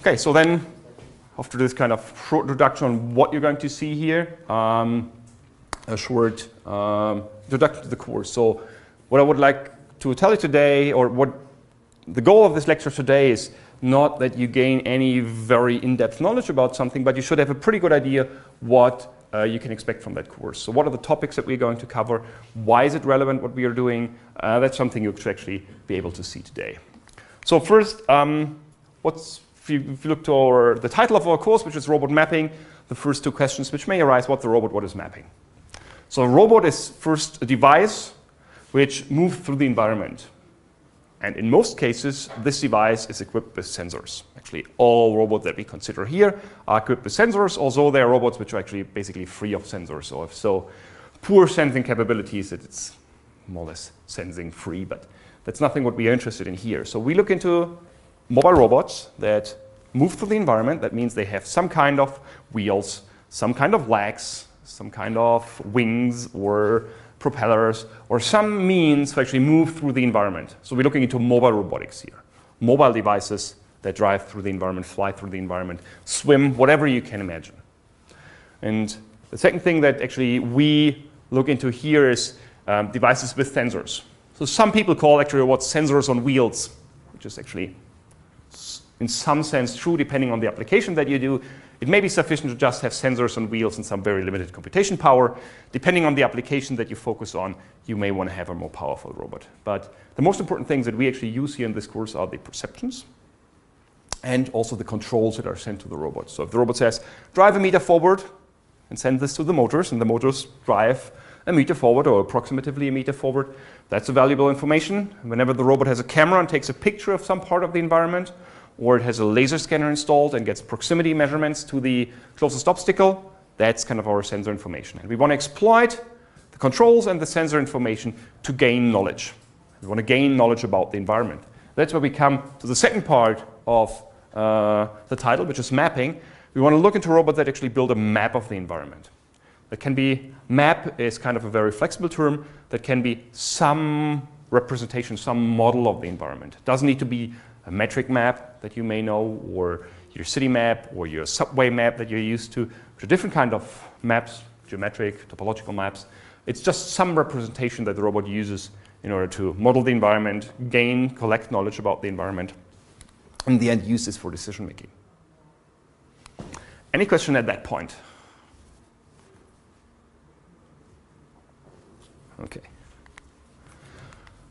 Okay, so then after this kind of short introduction on what you're going to see here, a short introduction to the course. So what I would like to tell you today, or what the goal of this lecture today is not that you gain any very in-depth knowledge about something, but you should have a pretty good idea what you can expect from that course. So what are the topics that we're going to cover? Why is it relevant what we are doing? That's something you should actually be able to see today. So first, if you look to the title of our course, which is Robot Mapping, the first two questions which may arise: what's a robot, what is mapping? So a robot is first a device which moves through the environment. And in most cases, this device is equipped with sensors. Actually, all robots that we consider here are equipped with sensors, although there are robots which are actually basically free of sensors, or if so, poor sensing capabilities that it's more or less sensing free, but that's nothing what we are interested in here. So we look into mobile robots that move through the environment. That means they have some kind of wheels, some kind of legs, some kind of wings or propellers, or some means to actually move through the environment. So we're looking into mobile robotics here. Mobile devices that drive through the environment, fly through the environment, swim, whatever you can imagine. And the second thing that actually we look into here is devices with sensors. So some people call actually robots sensors on wheels, which is actually in some sense true depending on the application that you do. It may be sufficient to just have sensors on wheels and some very limited computation power. Depending on the application that you focus on, you may want to have a more powerful robot. But the most important things that we actually use here in this course are the perceptions and also the controls that are sent to the robot. So if the robot says, drive a meter forward, and send this to the motors, and the motors drive a meter forward or approximately a meter forward, that's a valuable information. Whenever the robot has a camera and takes a picture of some part of the environment, or it has a laser scanner installed and gets proximity measurements to the closest obstacle, that's kind of our sensor information. And we want to exploit the controls and the sensor information to gain knowledge. We want to gain knowledge about the environment. That's where we come to the second part of the title, which is mapping. We want to look into robots that actually build a map of the environment. That can be, map is kind of a very flexible term, that can be some representation, some model of the environment. It doesn't need to be a metric map that you may know, or your city map, or your subway map that you're used to. Which are different kind of maps, geometric, topological maps. It's just some representation that the robot uses in order to model the environment, collect knowledge about the environment, and in the end use this for decision making. Any question at that point? Okay.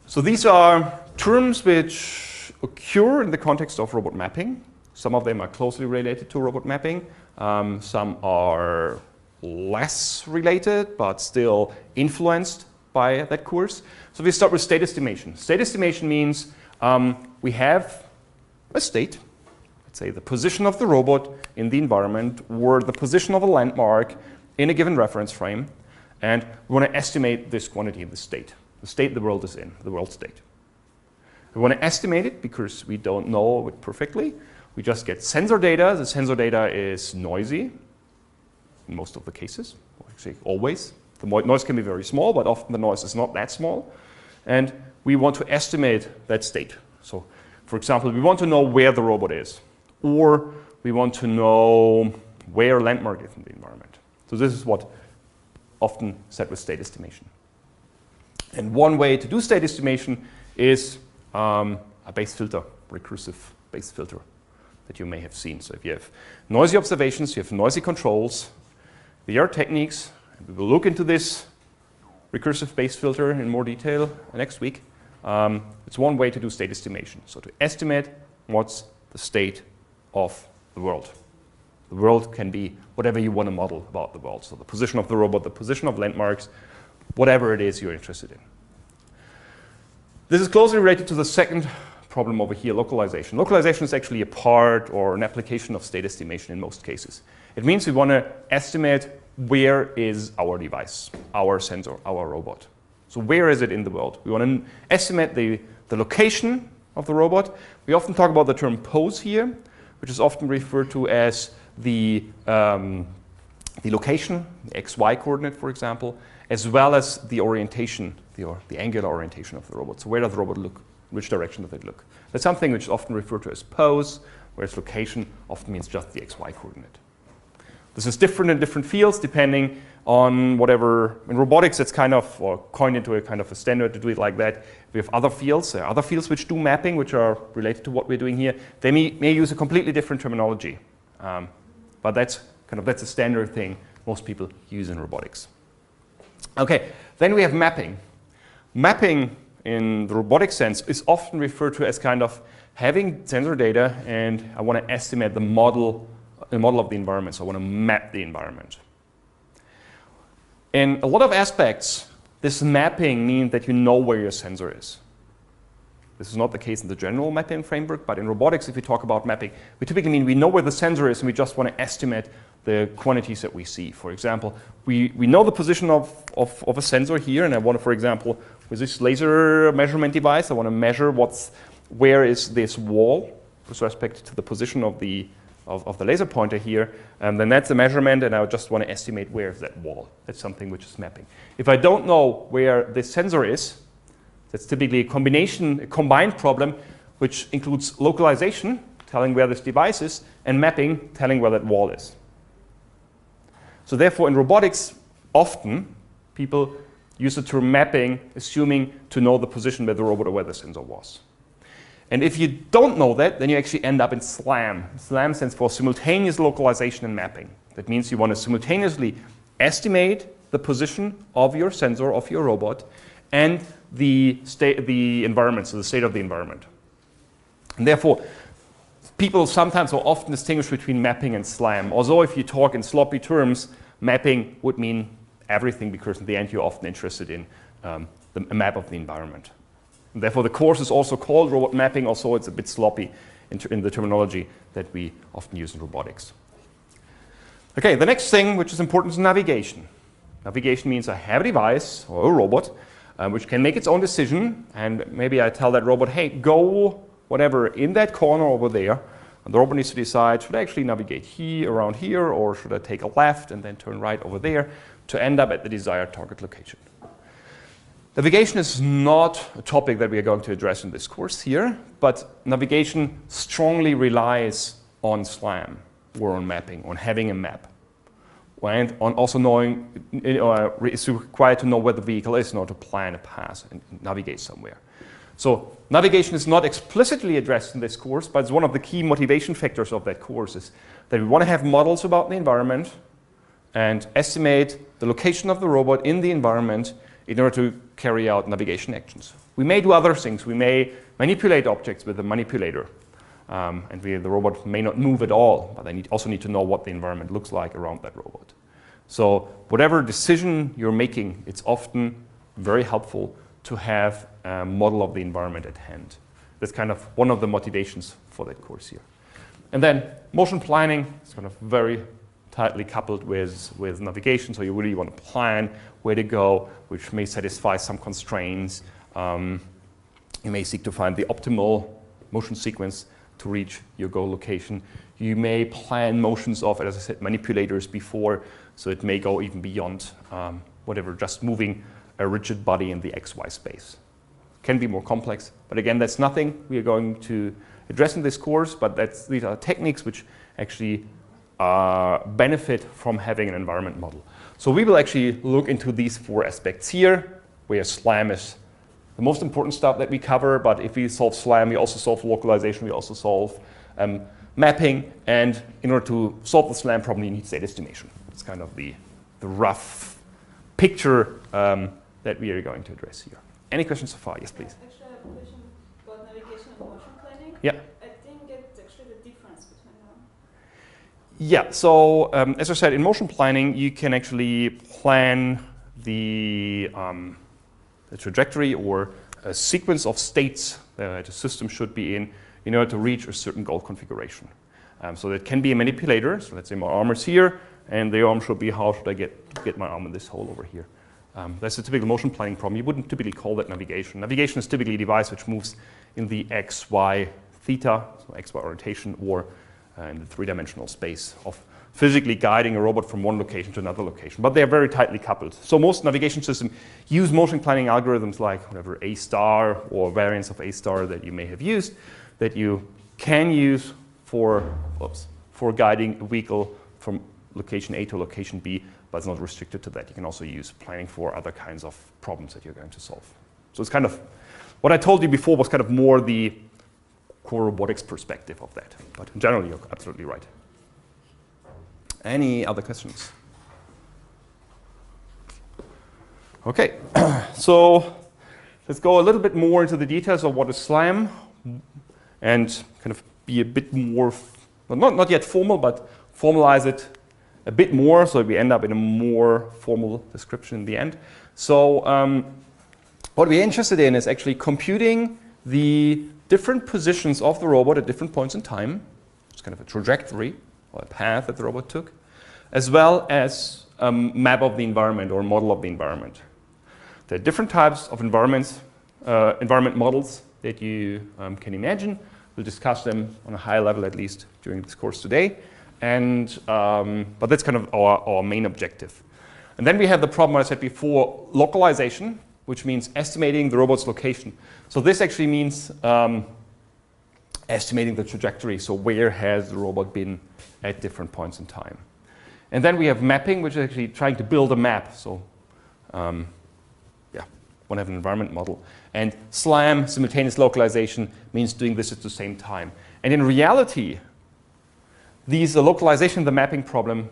So these are terms which occur in the context of robot mapping. Some of them are closely related to robot mapping. Some are less related, but still influenced by that course. So we start with state estimation. State estimation means we have a state, let's say the position of the robot in the environment, or the position of a landmark in a given reference frame, and we want to estimate this quantity of the state the world is in, the world state. We want to estimate it because we don't know it perfectly. We just get sensor data. The sensor data is noisy in most of the cases, or actually always. The noise can be very small, but often the noise is not that small. And we want to estimate that state. So, for example, we want to know where the robot is, or we want to know where a landmark is in the environment. So this is what often said with state estimation. And one way to do state estimation is a base filter, recursive base filter that you may have seen. So if you have noisy observations, you have noisy controls, there are techniques, and we will look into this recursive base filter in more detail next week. It's one way to do state estimation. So to estimate what's the state of the world. The world can be whatever you want to model about the world. So the position of the robot, the position of landmarks, whatever it is you're interested in. This is closely related to the second problem over here, localization. Localization is actually a part or an application of state estimation in most cases. It means we want to estimate where is our device, our sensor, our robot. So where is it in the world? We want to estimate the location of the robot. We often talk about the term pose here, which is often referred to as the location, the XY coordinate, for example, as well as the orientation, the angular orientation of the robot. So where does the robot look? Which direction does it look? That's something which is often referred to as pose, whereas location often means just the xy coordinate. This is different in different fields depending on whatever. In robotics, it's kind of, or coined into a kind of a standard to do it like that. We have other fields. There are other fields which do mapping, which are related to what we're doing here. They may use a completely different terminology. But that's a standard thing most people use in robotics. Okay, then we have mapping. Mapping in the robotic sense is often referred to as kind of having sensor data, and I want to estimate the model of the environment. So I want to map the environment. In a lot of aspects, this mapping means that you know where your sensor is. This is not the case in the general mapping framework, but in robotics, if we talk about mapping, we typically mean we know where the sensor is and we just want to estimate the quantities that we see. For example, we know the position of a sensor here, and I want to, for example, with this laser measurement device, I want to measure where is this wall with respect to the position of the laser pointer here, and then that's the measurement, and I just want to estimate where is that wall. That's something which is mapping. If I don't know where this sensor is, that's typically a combined problem, which includes localization, telling where this device is, and mapping, telling where that wall is. So therefore, in robotics, often people use the term mapping, assuming to know the position where the robot or where the sensor was. And if you don't know that, then you actually end up in SLAM. SLAM stands for simultaneous localization and mapping. That means you want to simultaneously estimate the position of your sensor, of your robot, and the environment, so the state of the environment. And therefore, people sometimes or often distinguish between mapping and SLAM. Although if you talk in sloppy terms, mapping would mean everything, because in the end you're often interested in a map of the environment. And therefore, the course is also called robot mapping, although it's a bit sloppy in the terminology that we often use in robotics. Okay, the next thing which is important is navigation. Navigation means I have a device or a robot which can make its own decision, and maybe I tell that robot, hey, go whatever in that corner over there, and the robot needs to decide, should I actually navigate here, around here, or should I take a left and then turn right over there to end up at the desired target location. Navigation is not a topic that we are going to address in this course here, but navigation strongly relies on SLAM or on mapping, on having a map. And on also knowing, it's required to know where the vehicle is in order to plan a path and navigate somewhere. So navigation is not explicitly addressed in this course, but it's one of the key motivation factors of that course is that we want to have models about the environment and estimate the location of the robot in the environment in order to carry out navigation actions. We may do other things. We may manipulate objects with a manipulator. And the robot may not move at all, but I also need to know what the environment looks like around that robot. So whatever decision you're making, it's often very helpful to have a model of the environment at hand. That's kind of one of the motivations for that course here. And then motion planning is kind of very tightly coupled with navigation, so you really want to plan where to go, which may satisfy some constraints. You may seek to find the optimal motion sequence to reach your goal location. You may plan motions of, as I said, manipulators before, so it may go even beyond whatever, just moving a rigid body in the XY space. Can be more complex, but again, that's nothing we are going to address in this course, but these are techniques which actually benefit from having an environment model. So we will actually look into these four aspects here, where SLAM is the most important stuff that we cover, but if we solve SLAM, we also solve localization, we also solve mapping, and in order to solve the SLAM problem, you need state estimation. It's kind of the rough picture that we are going to address here. Any questions so far? Yes, please. Actually, I have a question about navigation and motion planning. Yeah. I didn't get actually the difference between them. Yeah, so as I said, in motion planning, you can actually plan the trajectory or a sequence of states that a system should be in order to reach a certain goal configuration. So that can be a manipulator. So let's say my arm is here, and the arm should be, how should I get my arm in this hole over here? That's a typical motion planning problem. You wouldn't typically call that navigation. Navigation is typically a device which moves in the x, y, theta, so x, y orientation, or in the three-dimensional space of physically guiding a robot from one location to another location. But they are very tightly coupled. So most navigation systems use motion planning algorithms like whatever A star or variants of A star that you may have used, that you can use for guiding a vehicle from location A to location B, but it's not restricted to that. You can also use planning for other kinds of problems that you're going to solve. So it's kind of, what I told you before was kind of more the core robotics perspective of that. But in general, you're absolutely right. Any other questions? Okay, so let's go a little bit more into the details of what is SLAM and kind of be a bit more, well, not yet formal, but formalize it a bit more so we end up in a more formal description in the end. So what we're interested in is actually computing the different positions of the robot at different points in time. It's kind of a trajectory or a path that the robot took, as well as a map of the environment or a model of the environment. There are different types of environment models that you can imagine. We'll discuss them on a high level, at least during this course today. And, but that's kind of our main objective. And then we have the problem I said before, localization, which means estimating the robot's location. So this actually means estimating the trajectory. So where has the robot been at different points in time? And then we have mapping, which is actually trying to build a map. So want to have an environment model. And SLAM, simultaneous localization, means doing this at the same time. And in reality, these localization, the mapping problem,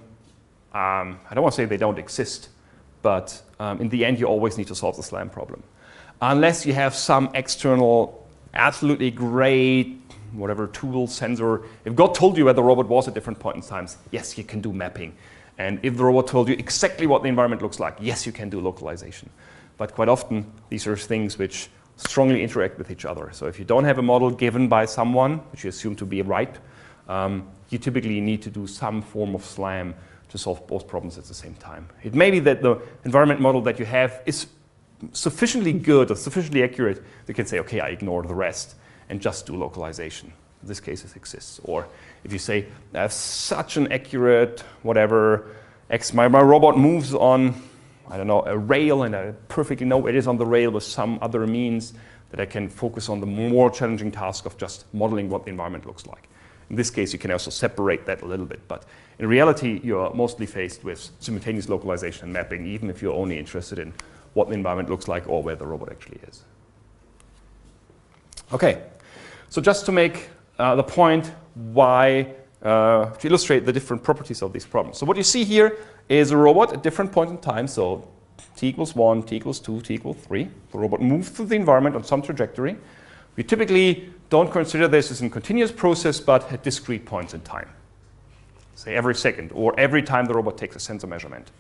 I don't want to say they don't exist, but in the end, you always need to solve the SLAM problem. Unless you have some external, absolutely great, whatever tool, sensor. If God told you where the robot was at different points in time, yes, you can do mapping. And if the robot told you exactly what the environment looks like, yes, you can do localization. But quite often, these are things which strongly interact with each other. So if you don't have a model given by someone, which you assume to be right, you typically need to do some form of SLAM to solve both problems at the same time. It may be that the environment model that you have is sufficiently good or sufficiently accurate that you can say, okay, I ignore the rest and just do localization. In this case, it exists. Or if you say, I have such an accurate whatever, my robot moves on, I don't know, a rail, and I perfectly know it is on the rail with some other means that I can focus on the more challenging task of just modeling what the environment looks like. In this case, you can also separate that a little bit. But in reality, you're mostly faced with simultaneous localization and mapping, even if you're only interested in what the environment looks like or where the robot actually is. Okay, so just to make the point why, to illustrate the different properties of these problems. So what you see here is a robot at different points in time. So t equals 1, t equals 2, t equals 3. The robot moves through the environment on some trajectory. We typically don't consider this as a continuous process, but at discrete points in time. Say every second, or every time the robot takes a sensor measurement.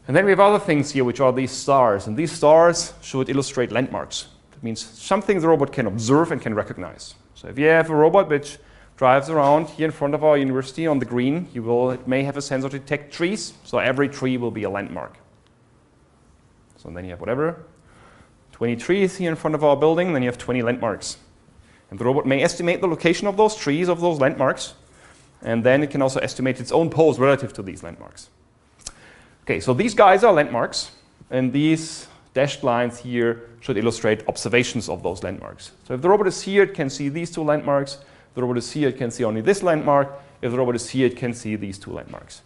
And then we have other things here, which are these stars. And these stars should illustrate landmarks. That means something the robot can observe and can recognize. So if you have a robot which drives around here in front of our university on the green, it may have a sensor to detect trees, so every tree will be a landmark. So then you have whatever, 20 trees here in front of our building, then you have 20 landmarks. And the robot may estimate the location of those trees, of those landmarks, and then it can also estimate its own pose relative to these landmarks. Okay, so these guys are landmarks, and these dashed lines here should illustrate observations of those landmarks. So if the robot is here, it can see these two landmarks. If the robot is here, it can see only this landmark. If the robot is here, it can see these two landmarks.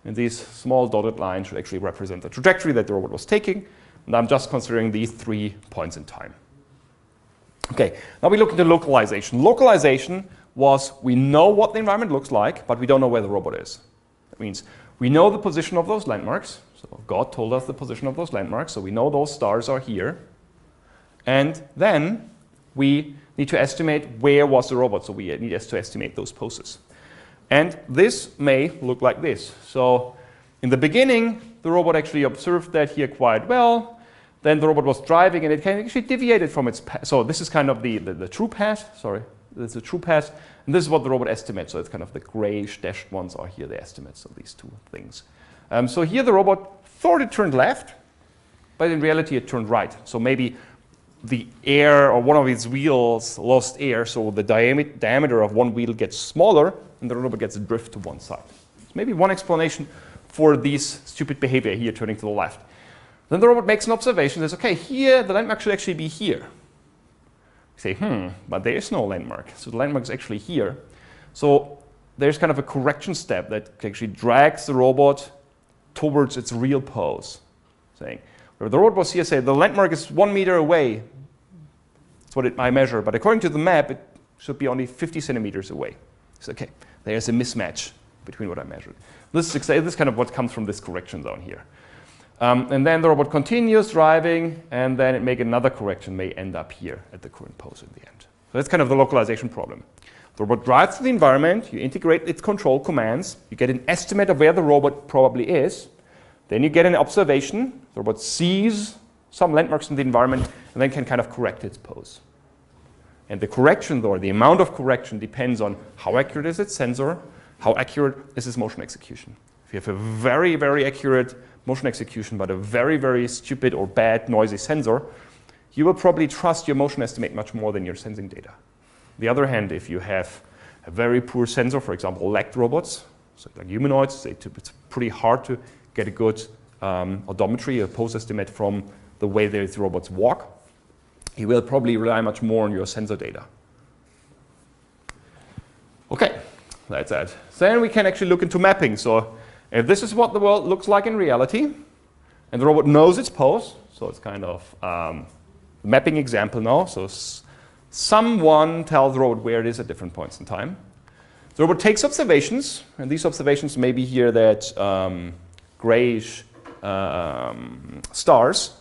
And these small dotted lines should actually represent the trajectory that the robot was taking. And I'm just considering these 3 points in time. Okay, now we look into localization. Localization was, we know what the environment looks like, but we don't know where the robot is. That means we know the position of those landmarks. So God told us the position of those landmarks, so we know those stars are here. And then we need to estimate where was the robot, so we need to estimate those poses. And this may look like this. So in the beginning, the robot actually observed that here quite well. Then the robot was driving, and it can actually deviated from its path. So this is kind of the true path. Sorry, this is the true path. And this is what the robot estimates. So it's kind of the grayish dashed ones are here the estimates of these two things. So here the robot thought it turned left, but in reality it turned right. So maybe the air or one of its wheels lost air, so the diameter of one wheel gets smaller, and the robot gets drift to one side. So maybe one explanation for this stupid behavior here turning to the left. Then the robot makes an observation, says, okay, here the landmark should actually be here. say, but there is no landmark. So the landmark is actually here. So there's kind of a correction step that actually drags the robot towards its real pose. Saying, where the robot was here, say the landmark is 1 meter away. That's what I measure. But according to the map, it should be only 50 centimeters away. So okay, there's a mismatch between what I measured. This is kind of what comes from this correction zone here. And then the robot continues driving, and then it makes another correction, may end up here at the current pose in the end. So that's kind of the localization problem. The robot drives to the environment, you integrate its control commands, you get an estimate of where the robot probably is, then you get an observation, the robot sees some landmarks in the environment, and then can kind of correct its pose. And the correction, though, the amount of correction depends on how accurate is its sensor, how accurate is its motion execution. If you have a very, very accurate motion execution, but a very, very stupid or bad noisy sensor, you will probably trust your motion estimate much more than your sensing data. On the other hand, if you have a very poor sensor, for example, legged robots, so like humanoids, it's pretty hard to get a good odometry, a pose estimate from the way these robots walk. You will probably rely much more on your sensor data. Okay, that's that. Then we can actually look into mapping. So if this is what the world looks like in reality, and the robot knows its pose, so it's kind of mapping example now. So someone tells the robot where it is at different points in time. The robot takes observations, and these observations may be here that grayish stars.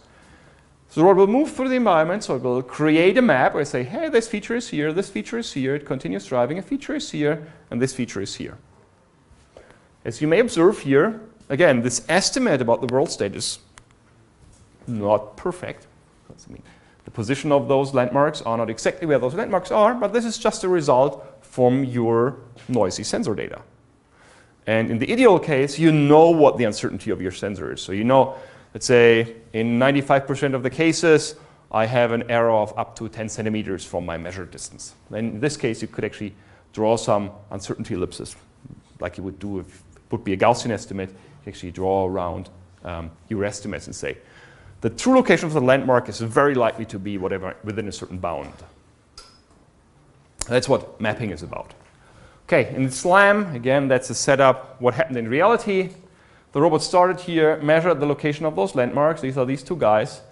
So the robot will move through the environment, so it will create a map where it say, hey, this feature is here, this feature is here, it continues driving, a feature is here, and this feature is here. As you may observe here, again, this estimate about the world state is not perfect. I mean, the position of those landmarks are not exactly where those landmarks are, but this is just a result from your noisy sensor data. And in the ideal case, you know what the uncertainty of your sensor is. So you know, let's say in 95% of the cases, I have an error of up to 10 centimeters from my measured distance. Then in this case, you could actually draw some uncertainty ellipses, like you would do if it would be a Gaussian estimate. You actually draw around your estimates and say, the true location of the landmark is very likely to be whatever within a certain bound. That's what mapping is about. Okay, in SLAM, again, that's a setup, what happened in reality. The robot started here, measured the location of those landmarks. These are these two guys.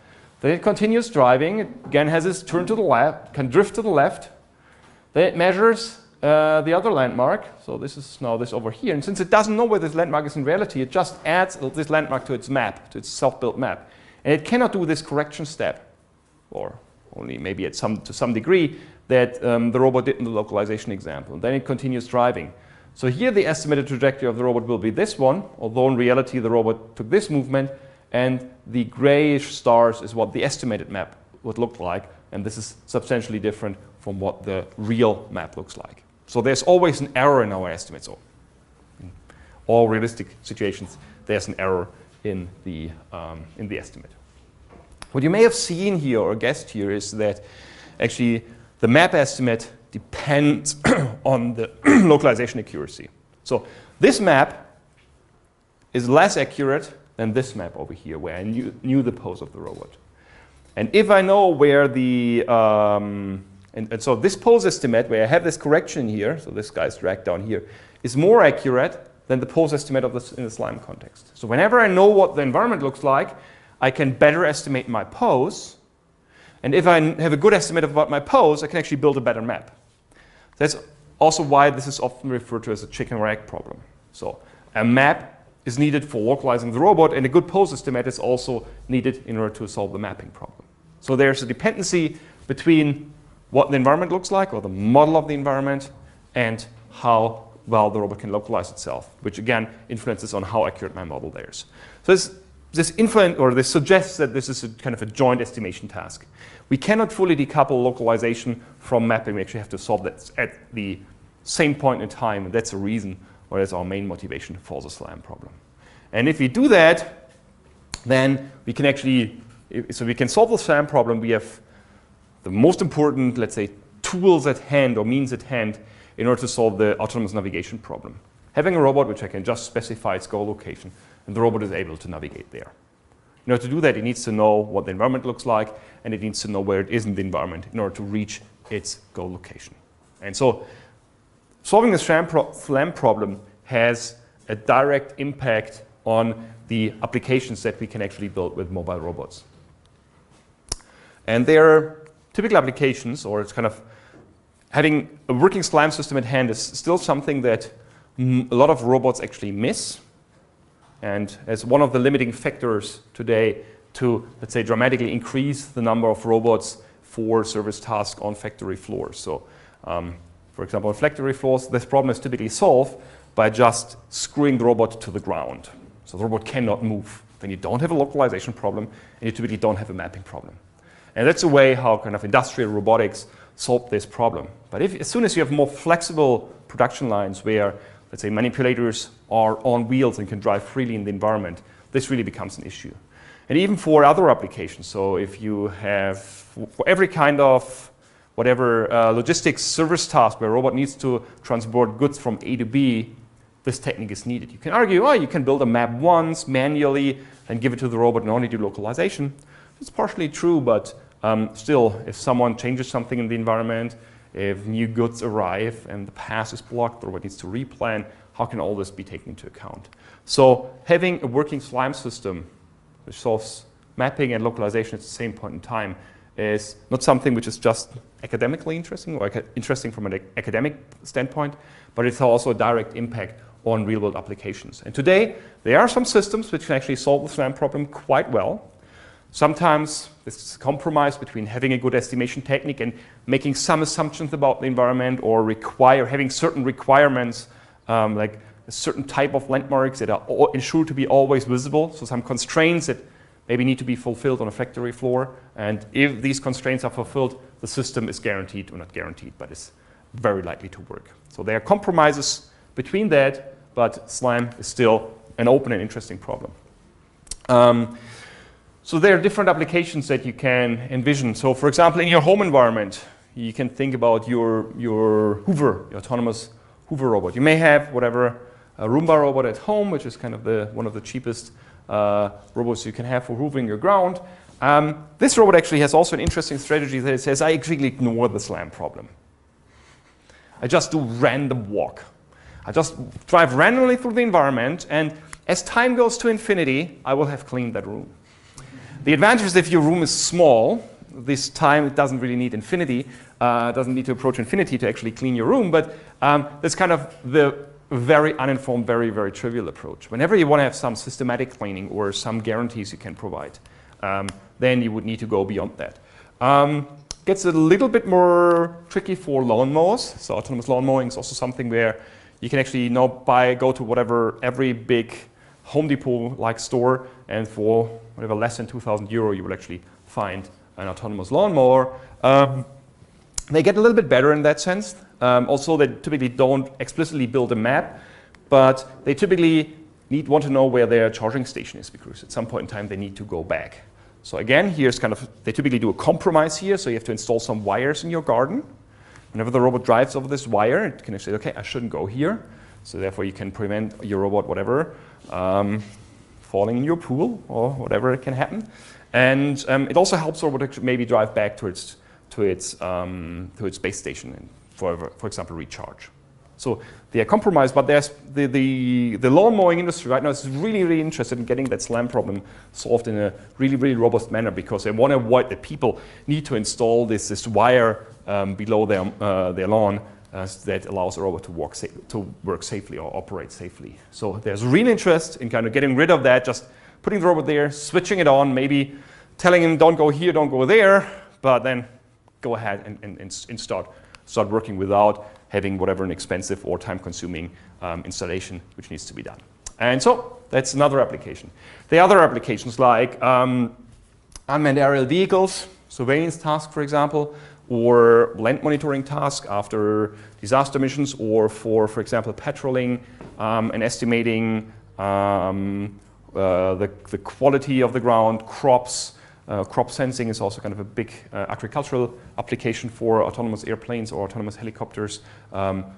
Then it continues driving. It again has its turn to the left, can drift to the left. Then it measures the other landmark. So this is now this over here. And since it doesn't know where this landmark is in reality, it just adds this landmark to its map, to its self-built map. And it cannot do this correction step, or only maybe to some degree, that the robot did in the localization example. And then it continues driving. So here the estimated trajectory of the robot will be this one, although in reality the robot took this movement, and the grayish stars is what the estimated map would look like, and this is substantially different from what the real map looks like. So there's always an error in our estimates. So in all realistic situations, there's an error in the estimate. What you may have seen here or guessed here is that actually the map estimate depends on the localization accuracy. So this map is less accurate than this map over here, where I knew the pose of the robot. And if I know where the, and so this pose estimate, where I have this correction here, so this guy's dragged down here, is more accurate than the pose estimate of this in the SLAM context. So whenever I know what the environment looks like, I can better estimate my pose. And if I have a good estimate about my pose, I can actually build a better map. That's also why this is often referred to as a chicken or egg problem. So a map is needed for localizing the robot, and a good pose estimate is also needed in order to solve the mapping problem. So there's a dependency between what the environment looks like, or the model of the environment, and how well the robot can localize itself, which again influences on how accurate my model there is. So this suggests that this is a kind of a joint estimation task. We cannot fully decouple localization from mapping. We actually have to solve that at the same point in time, and that's the reason, or that's our main motivation for the SLAM problem. And if we do that, then we can actually, so we can solve the SLAM problem. We have the most important, let's say, tools at hand or means at hand in order to solve the autonomous navigation problem. Having a robot which I can just specify its goal location, and the robot is able to navigate there. In order to do that, it needs to know what the environment looks like, and it needs to know where it is in the environment in order to reach its goal location. And so solving the SLAM problem has a direct impact on the applications that we can actually build with mobile robots. And their typical applications, or it's kind of having a working SLAM system at hand, is still something that a lot of robots actually miss, and as one of the limiting factors today to, let's say, dramatically increase the number of robots for service tasks on factory floors. So, for example, on factory floors, this problem is typically solved by just screwing the robot to the ground. So the robot cannot move. Then you don't have a localization problem, and you typically don't have a mapping problem. And that's a way how kind of industrial robotics solve this problem. But as soon as you have more flexible production lines where, let's say, manipulators are on wheels and can drive freely in the environment, this really becomes an issue. And even for other applications, so if you have, for every kind of whatever logistics service task where a robot needs to transport goods from A to B, this technique is needed. You can argue, oh, you can build a map once manually and give it to the robot and only do localization. It's partially true, but still, if someone changes something in the environment, if new goods arrive and the path is blocked, the robot needs to replan, how can all this be taken into account? So having a working SLAM system which solves mapping and localization at the same point in time is not something which is just academically interesting or interesting from an academic standpoint, but it's also a direct impact on real-world applications. And today, there are some systems which can actually solve the SLAM problem quite well. Sometimes this is a compromise between having a good estimation technique and making some assumptions about the environment, or having certain requirements, like a certain type of landmarks that are ensured to be always visible. So some constraints that maybe need to be fulfilled on a factory floor. And if these constraints are fulfilled, the system is guaranteed, or not guaranteed, but is very likely to work. So there are compromises between that, but SLAM is still an open and interesting problem. So there are different applications that you can envision. So for example, in your home environment, you can think about your Hoover, your autonomous Hoover robot. You may have whatever a Roomba robot at home, which is kind of one of the cheapest robots you can have for hoovering your ground. This robot actually has also an interesting strategy that it says, I actually ignore the SLAM problem. I just do random walk. I just drive randomly through the environment, and as time goes to infinity, I will have cleaned that room. The advantage is if your room is small, this time it doesn't really need infinity, doesn't need to approach infinity to actually clean your room, but that's kind of the very uninformed, very, very trivial approach. Whenever you want to have some systematic cleaning or some guarantees you can provide, then you would need to go beyond that. Gets a little bit more tricky for lawnmowers. So autonomous lawn mowing is also something where you can actually go to every big Home Depot-like store, and for whatever less than 2,000 euro, you will actually find an autonomous lawnmower. They get a little bit better in that sense. Also, they typically don't explicitly build a map, but they typically want to know where their charging station is, because at some point in time they need to go back. So again, they typically do a compromise here, so you have to install some wires in your garden. Whenever the robot drives over this wire, it can say, okay, I shouldn't go here. So therefore you can prevent your robot, whatever, falling in your pool or whatever it can happen. And it also helps the robot to maybe drive back to its base station and for example, recharge. So they are compromised, but there's the lawn mowing industry right now is really, really interested in getting that SLAM problem solved in a really, really robust manner, because they want to avoid that people need to install this wire below their lawn that allows a robot to work safely or operate safely. So there's real interest in kind of getting rid of that, just putting the robot there, switching it on, maybe telling him don't go here, don't go there, but then go ahead and start working without having whatever an expensive or time-consuming installation which needs to be done. And so that's another application. The other applications like unmanned aerial vehicles, surveillance tasks, for example, or land monitoring tasks after disaster missions, or for example, patrolling and estimating the quality of the ground, crops. Crop sensing is also kind of a big agricultural application for autonomous airplanes or autonomous helicopters.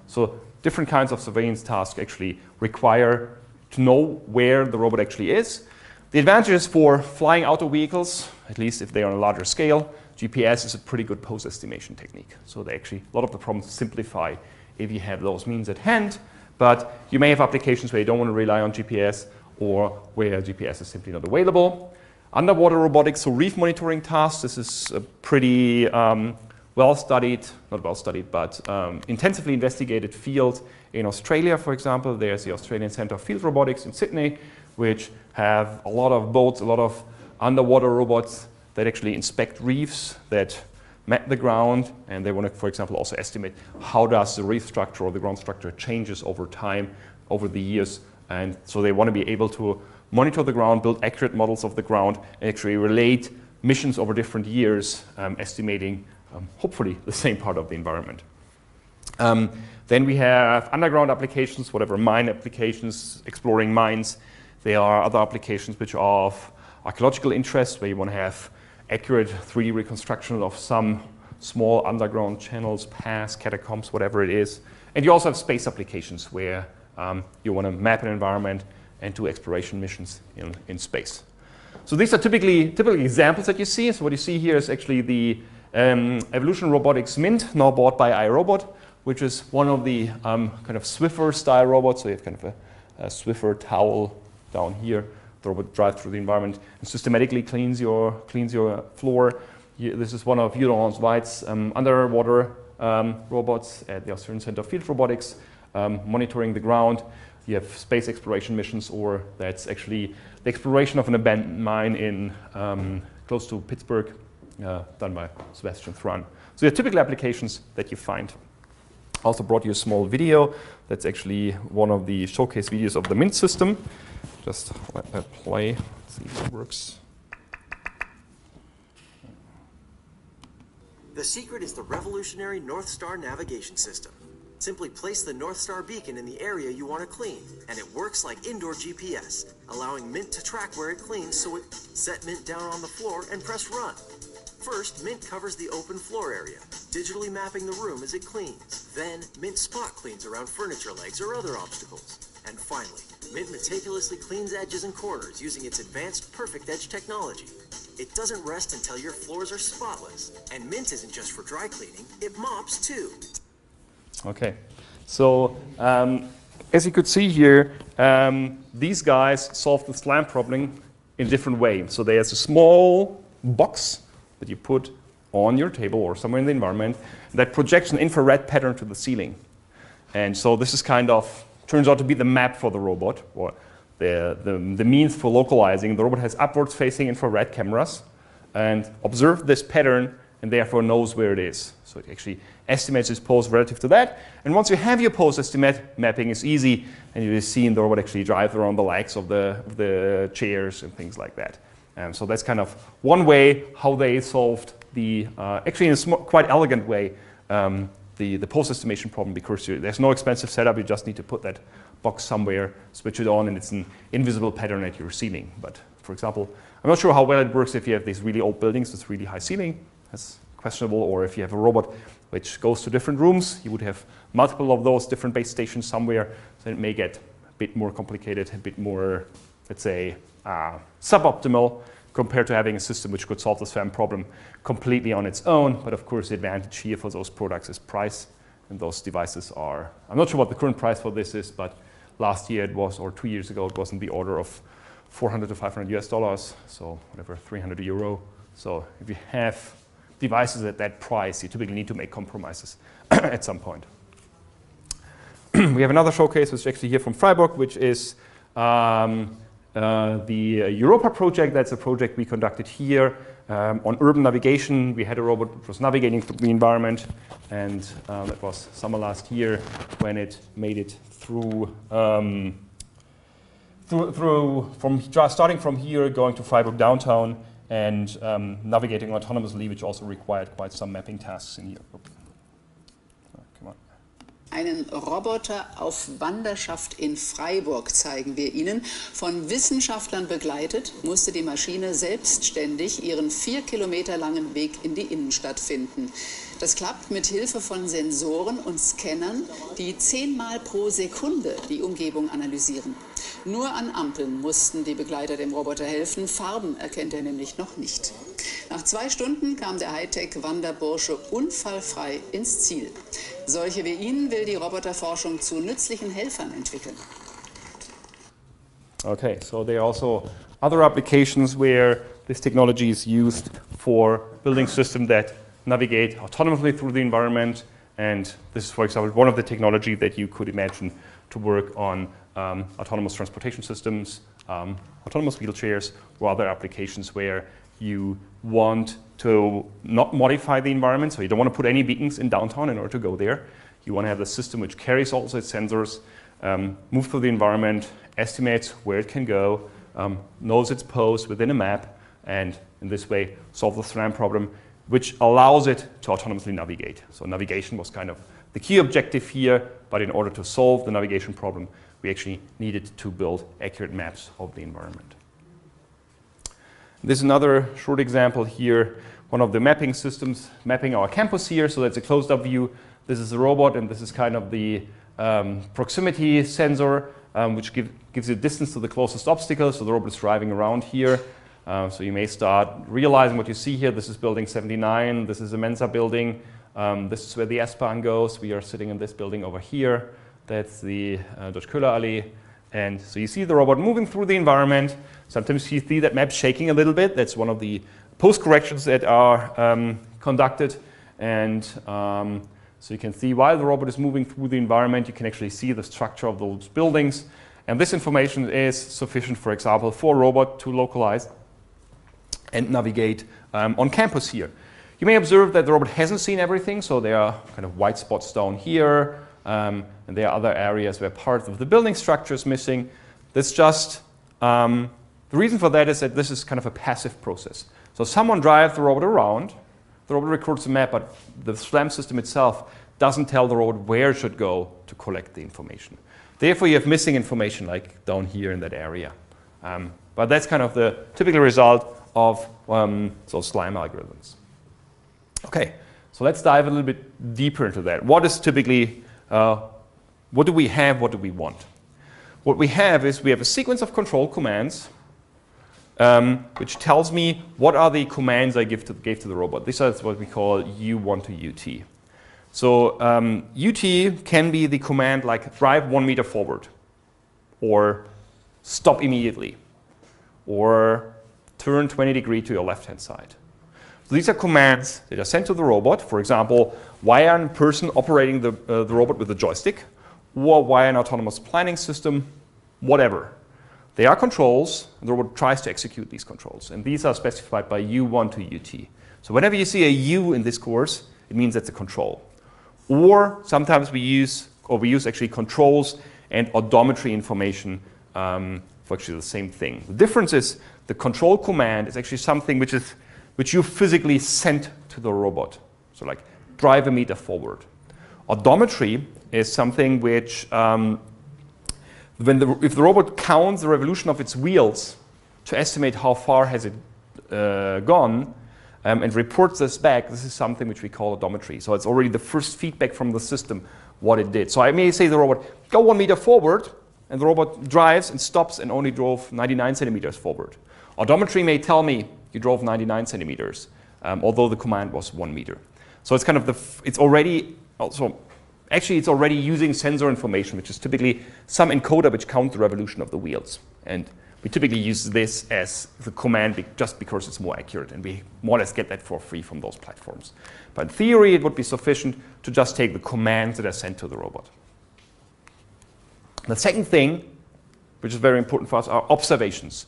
So different kinds of surveillance tasks actually require to know where the robot actually is. The advantages for flying auto vehicles, at least if they are on a larger scale, GPS is a pretty good post-estimation technique. So they actually, a lot of the problems simplify if you have those means at hand, but you may have applications where you don't want to rely on GPS or where GPS is simply not available. Underwater robotics, so reef monitoring tasks, this is a pretty well-studied, not well-studied, but intensively investigated field in Australia, for example. There's the Australian Centre of Field Robotics in Sydney, which have a lot of boats, a lot of underwater robots that actually inspect reefs, that map the ground, and they want to, for example, also estimate how does the reef structure or the ground structure changes over time, over the years. And so they want to be able to monitor the ground, build accurate models of the ground, and actually relate missions over different years, estimating hopefully the same part of the environment. Then we have underground applications, whatever mine applications, exploring mines. There are other applications which are of archaeological interest, where you want to have accurate 3D reconstruction of some small underground channels, paths, catacombs, whatever it is. And you also have space applications where you want to map an environment and do exploration missions in space. So these are typically examples that you see. So what you see here is actually the Evolution Robotics Mint, now bought by iRobot, which is one of the kind of Swiffer-style robots. So you have kind of a Swiffer towel down here. The robot drives through the environment and systematically cleans your floor. This is one of Laurence White's underwater robots at the Australian Centre of Field Robotics, monitoring the ground. You have space exploration missions, or that's actually the exploration of an abandoned mine in close to Pittsburgh, done by Sebastian Thrun. So there are typical applications that you find. Also brought you a small video. That's actually one of the showcase videos of the Mint system. Just let that play, see if it works. The secret is the revolutionary North Star navigation system. Simply place the North Star beacon in the area you want to clean, and it works like indoor GPS, allowing Mint to track where it cleans. So it set Mint down on the floor and press run. First, Mint covers the open floor area, digitally mapping the room as it cleans. Then, Mint spot cleans around furniture legs or other obstacles. And finally, Mint meticulously cleans edges and corners using its advanced Perfect Edge technology. It doesn't rest until your floors are spotless. And Mint isn't just for dry cleaning, it mops too. Okay, so as you could see here, these guys solve the slam problem in different ways. So there's a small box that you put on your table or somewhere in the environment that projects an infrared pattern to the ceiling. And so this is kind of, turns out to be the map for the robot, or the means for localizing. The robot has upwards facing infrared cameras and observes this pattern and therefore knows where it is. So it actually estimates its pose relative to that. And once you have your pose estimate, mapping is easy, and you see the robot actually drive around the legs of the chairs and things like that. And so that's kind of one way how they solved the, actually in a quite elegant way, the pose estimation problem, because there's no expensive setup. You just need to put that box somewhere, switch it on, and it's an invisible pattern at your ceiling. But for example, I'm not sure how well it works if you have these really old buildings with really high ceiling. That's questionable. Or if you have a robot which goes to different rooms, you would have multiple of those different base stations somewhere. So it may get a bit more complicated, a bit more, let's say, suboptimal compared to having a system which could solve the SFAM problem completely on its own. But of course, the advantage here for those products is price. And those devices are, I'm not sure what the current price for this is, but last year it was, or 2 years ago, it was in the order of $400 to $500 US, so whatever, 300 euro. So if you have devices at that price, you typically need to make compromises at some point. We have another showcase, which is actually here from Freiburg, which is the Europa project. That's a project we conducted here on urban navigation. We had a robot which was navigating through the environment, and that was summer last year when it made it through, starting from here, going to Freiburg downtown, and navigating autonomously, which also required quite some mapping tasks in here. Come on. Einen Roboter auf Wanderschaft in Freiburg zeigen wir Ihnen. Von Wissenschaftlern begleitet, musste die Maschine selbstständig ihren 4 Kilometer langen Weg in die Innenstadt finden. Das klappt mit Hilfe von Sensoren und Scannern, die 10-mal pro Sekunde die Umgebung analysieren. Nur an Ampeln mussten die Begleiter dem Roboter helfen. Farben erkennt er nämlich noch nicht. Nach 2 Stunden kam der Hightech-Wanderbursche unfallfrei ins Ziel. Solche wie ihn will die Roboterforschung zu nützlichen Helfern entwickeln. Okay, so there are also other applications where this technology is used for building systems that navigate autonomously through the environment. And this is, for example, one of the technology that you could imagine to work on autonomous transportation systems, autonomous wheelchairs, or other applications where you want to not modify the environment. So you don't want to put any beacons in downtown in order to go there. You want to have a system which carries also its sensors, move through the environment, estimates where it can go, knows its pose within a map, and in this way solve the SLAM problem, which allows it to autonomously navigate. So navigation was kind of the key objective here, but in order to solve the navigation problem, we actually needed to build accurate maps of the environment. This is another short example here, one of the mapping systems mapping our campus here. So that's a closed-up view. This is a robot, and this is kind of the proximity sensor, which gives you distance to the closest obstacle. So the robot is driving around here. So you may start realizing what you see here. This is building 79. This is a Mensa building. This is where the S-Bahn goes. We are sitting in this building over here. That's the Deutsch-Köhler-Allee. And so you see the robot moving through the environment. Sometimes you see that map shaking a little bit. That's one of the post-corrections that are conducted. And so you can see while the robot is moving through the environment, you can actually see the structure of those buildings. And this information is sufficient, for example, for a robot to localize and navigate on campus here. You may observe that the robot hasn't seen everything, so there are kind of white spots down here, and there are other areas where part of the building structure is missing. That's just, the reason for that is that this is kind of a passive process. So someone drives the robot around, the robot records the map, but the SLAM system itself doesn't tell the robot where it should go to collect the information. Therefore, you have missing information like down here in that area. But that's kind of the typical result of those SLAM algorithms. Okay, so let's dive a little bit deeper into that. What is typically, what do we have, what do we want? What we have is we have a sequence of control commands which tells me what are the commands I gave to the robot. This is what we call U1 to UT. So UT can be the command like drive 1 meter forward, or stop immediately, or turn 20 degrees to your left-hand side. So these are commands that are sent to the robot. For example, why a person operating the robot with a joystick, or why an autonomous planning system, whatever. They are controls, and the robot tries to execute these controls. And these are specified by U1 to UT. So whenever you see a U in this course, it means that's a control. Or sometimes we use actually controls and odometry information for actually the same thing. The difference is the control command is actually something which you physically sent to the robot. So like drive a meter forward. Odometry is something which, if the robot counts the revolution of its wheels to estimate how far has it gone, and reports this back, this is something which we call odometry. So it's already the first feedback from the system what it did. So I may say to the robot, go 1 meter forward, and the robot drives and stops and only drove 99 centimeters forward. Odometry may tell me you drove 99 centimeters, although the command was 1 meter. So it's kind of it's already using sensor information, which is typically some encoder which counts the revolution of the wheels. And we typically use this as the command just because it's more accurate, and we more or less get that for free from those platforms. But in theory, it would be sufficient to just take the commands that are sent to the robot. The second thing, which is very important for us, are observations.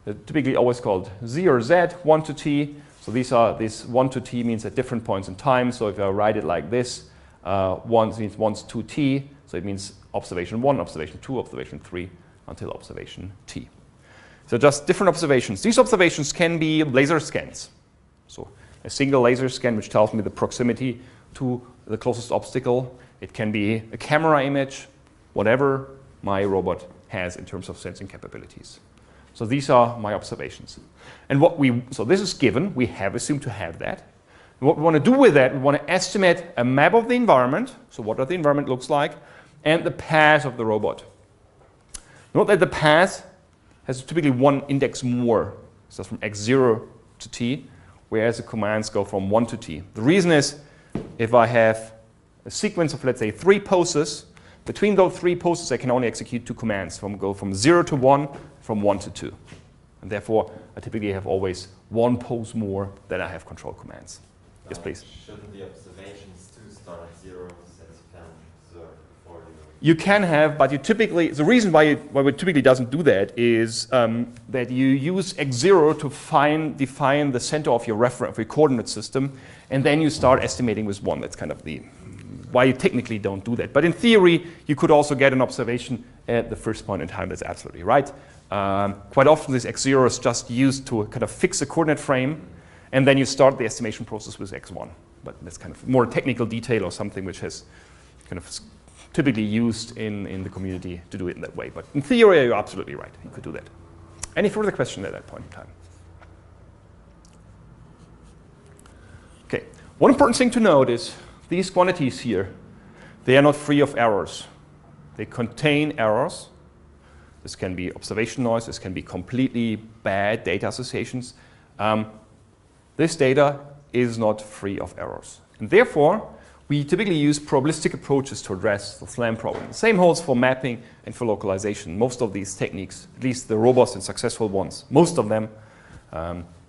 They're typically always called Z or Z, 1 to T. So this 1 to T means at different points in time. So if I write it like this, 1 means 1 to T. So it means observation 1, observation 2, observation 3, until observation T. So just different observations. These observations can be laser scans. So a single laser scan which tells me the proximity to the closest obstacle. It can be a camera image, whatever my robot has in terms of sensing capabilities. So these are my observations. And so this is given, we have assumed to have that. And what we want to do with that, we want to estimate a map of the environment, so what the environment looks like, and the path of the robot. Note that the path has typically one index more, so from x0 to t, whereas the commands go from 1 to t. The reason is, if I have a sequence of, let's say, 3 poses, between those 3 poses I can only execute 2 commands, go from 0 to 1, from 1 to 2. And therefore, I typically have always 1 pose more than I have control commands. Yes, please. Shouldn't the observations too start at 0 since you can observe before you can have, but you typically, the reason why it typically doesn't do that is that you use x0 to define the center of your reference, of your coordinate system, and then you start estimating with 1. That's kind of the why you technically don't do that. But in theory, you could also get an observation at the first point in time. That's absolutely right. Quite often, this x0 is just used to kind of fix a coordinate frame, and then you start the estimation process with x1. But that's kind of more technical detail or something which has kind of typically used in the community to do it in that way. But in theory, you're absolutely right. You could do that. Any further question at that point in time? Okay. One important thing to note is these quantities here, they are not free of errors. They contain errors. This can be observation noise. This can be completely bad data associations. This data is not free of errors. And therefore, we typically use probabilistic approaches to address the SLAM problem. The same holds for mapping and for localization. Most of these techniques, at least the robust and successful ones, most of them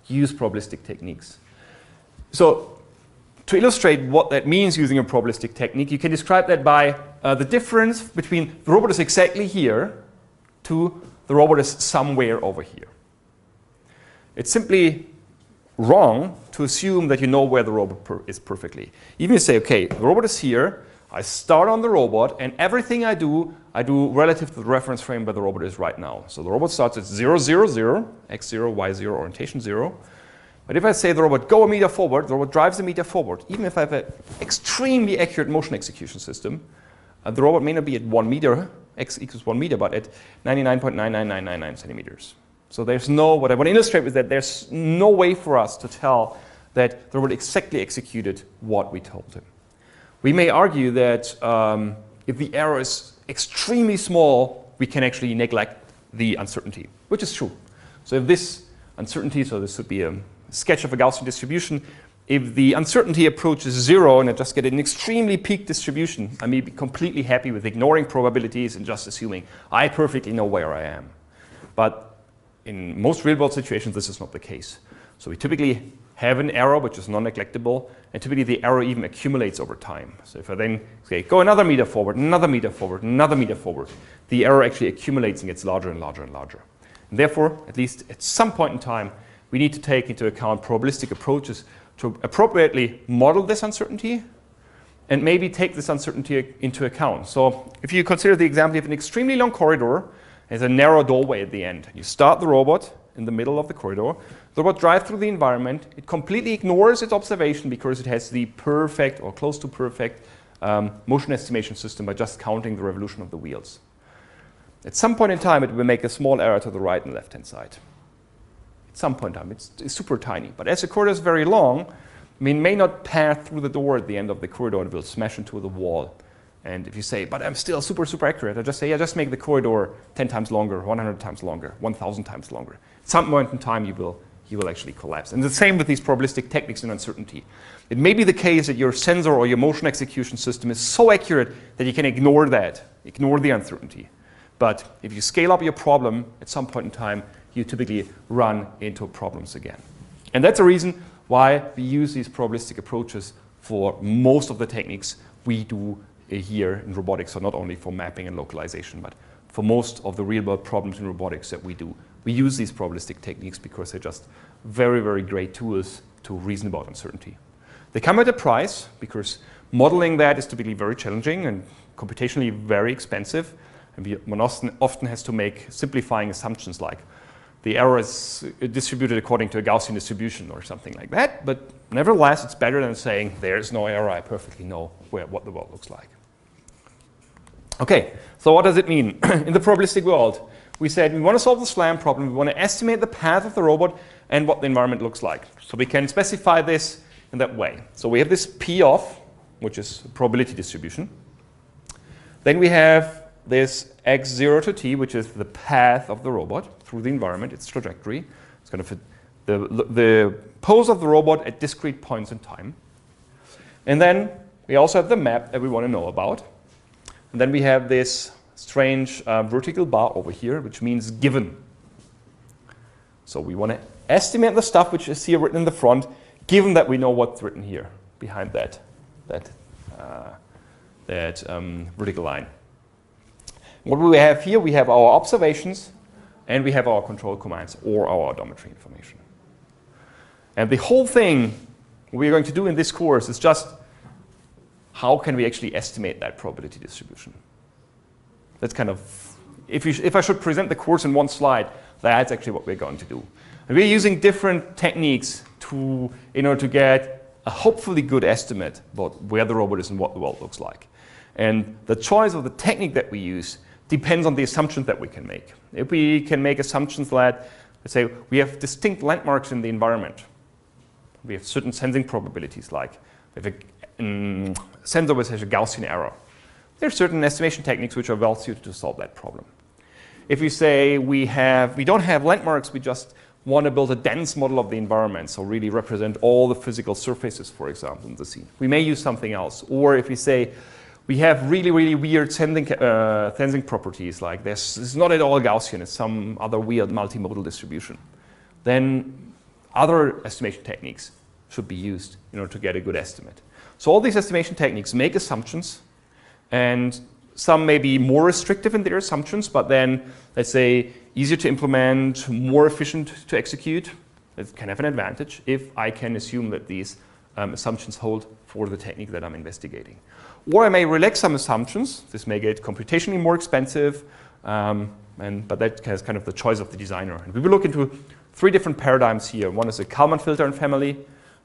use probabilistic techniques. So to illustrate what that means using a probabilistic technique, you can describe that by the difference between the robot is exactly here to the robot is somewhere over here. It's simply wrong to assume that you know where the robot is perfectly. Even if you say, okay, the robot is here, I start on the robot, and everything I do relative to the reference frame where the robot is right now. So the robot starts at 0, 0, 0, x0, y0, orientation 0. But if I say the robot go a meter forward, the robot drives a meter forward. Even if I have an extremely accurate motion execution system, the robot may not be at 1 meter, x equals 1 meter, but at 99.99999 centimeters. So there's no, what I want to illustrate is that there's no way for us to tell that the robot exactly executed what we told him. We may argue that if the error is extremely small, we can actually neglect the uncertainty, which is true. So if this uncertainty, so this would be a sketch of a Gaussian distribution, if the uncertainty approaches 0 and I just get an extremely peaked distribution, I may be completely happy with ignoring probabilities and just assuming I perfectly know where I am. But in most real-world situations, this is not the case. So we typically have an error which is non-neglectable, and typically the error even accumulates over time. So if I then say, go another meter forward, another meter forward, another meter forward, the error actually accumulates and gets larger and larger and larger. And therefore, at least at some point in time, we need to take into account probabilistic approaches to appropriately model this uncertainty and maybe take this uncertainty into account. So if you consider the example of an extremely long corridor, there's a narrow doorway at the end. You start the robot in the middle of the corridor. The robot drives through the environment. It completely ignores its observation because it has the perfect or close to perfect motion estimation system by just counting the revolution of the wheels. At some point in time, it will make a small error to the right and left-hand side. At some point in time, it's super tiny. But as the corridor is very long, I mean, it may not pass through the door at the end of the corridor. It will smash into the wall. And if you say, but I'm still super, super accurate, I just say, yeah, just make the corridor 10 times longer, 100 times longer, 1,000 times longer. At some point in time, you will actually collapse. And the same with these probabilistic techniques in uncertainty. It may be the case that your sensor or your motion execution system is so accurate that you can ignore that, ignore the uncertainty. But if you scale up your problem, at some point in time, you typically run into problems again. And that's a reason why we use these probabilistic approaches for most of the techniques we do here in robotics, so not only for mapping and localization, but for most of the real-world problems in robotics that we do. We use these probabilistic techniques because they're just very, very great tools to reason about uncertainty. They come at a price because modeling that is typically very challenging and computationally very expensive. And one often has to make simplifying assumptions like the error is distributed according to a Gaussian distribution or something like that. But nevertheless, it's better than saying there's no error. I perfectly know what the world looks like. Okay, so what does it mean? In the probabilistic world, we said we want to solve the SLAM problem. We want to estimate the path of the robot and what the environment looks like. So we can specify this in that way. So we have this P of, which is a probability distribution. Then we have this x0 to t, which is the path of the robot through the environment, its trajectory. It's kind of a the pose of the robot at discrete points in time. And then we also have the map that we want to know about. And then we have this strange vertical bar over here, which means given. So we want to estimate the stuff which is here written in the front, given that we know what's written here behind that vertical line. What we have here, we have our observations, and we have our control commands or our odometry information. And the whole thing we're going to do in this course is just how can we actually estimate that probability distribution. That's kind of, if I should present the course in one slide, that's actually what we're going to do. And we're using different techniques in order to get a hopefully good estimate about where the robot is and what the world looks like. And the choice of the technique that we use depends on the assumptions that we can make. If we can make assumptions that, let's say, we have distinct landmarks in the environment, we have certain sensing probabilities, like we have a sensor which has a Gaussian error. There are certain estimation techniques which are well suited to solve that problem. If we say we don't have landmarks, we just want to build a dense model of the environment, so really represent all the physical surfaces, for example, in the scene, we may use something else. Or if we say we have really, really weird sensing properties, like this is not at all Gaussian, it's some other weird multimodal distribution, then other estimation techniques should be used in order to get a good estimate. So all these estimation techniques make assumptions, and some may be more restrictive in their assumptions, but then, let's say, easier to implement, more efficient to execute. It can have an advantage if I can assume that these assumptions hold for the technique that I'm investigating. Or I may relax some assumptions. This may get computationally more expensive, but that has kind of the choice of the designer. And we will look into 3 different paradigms here. One is the Kalman filter and family,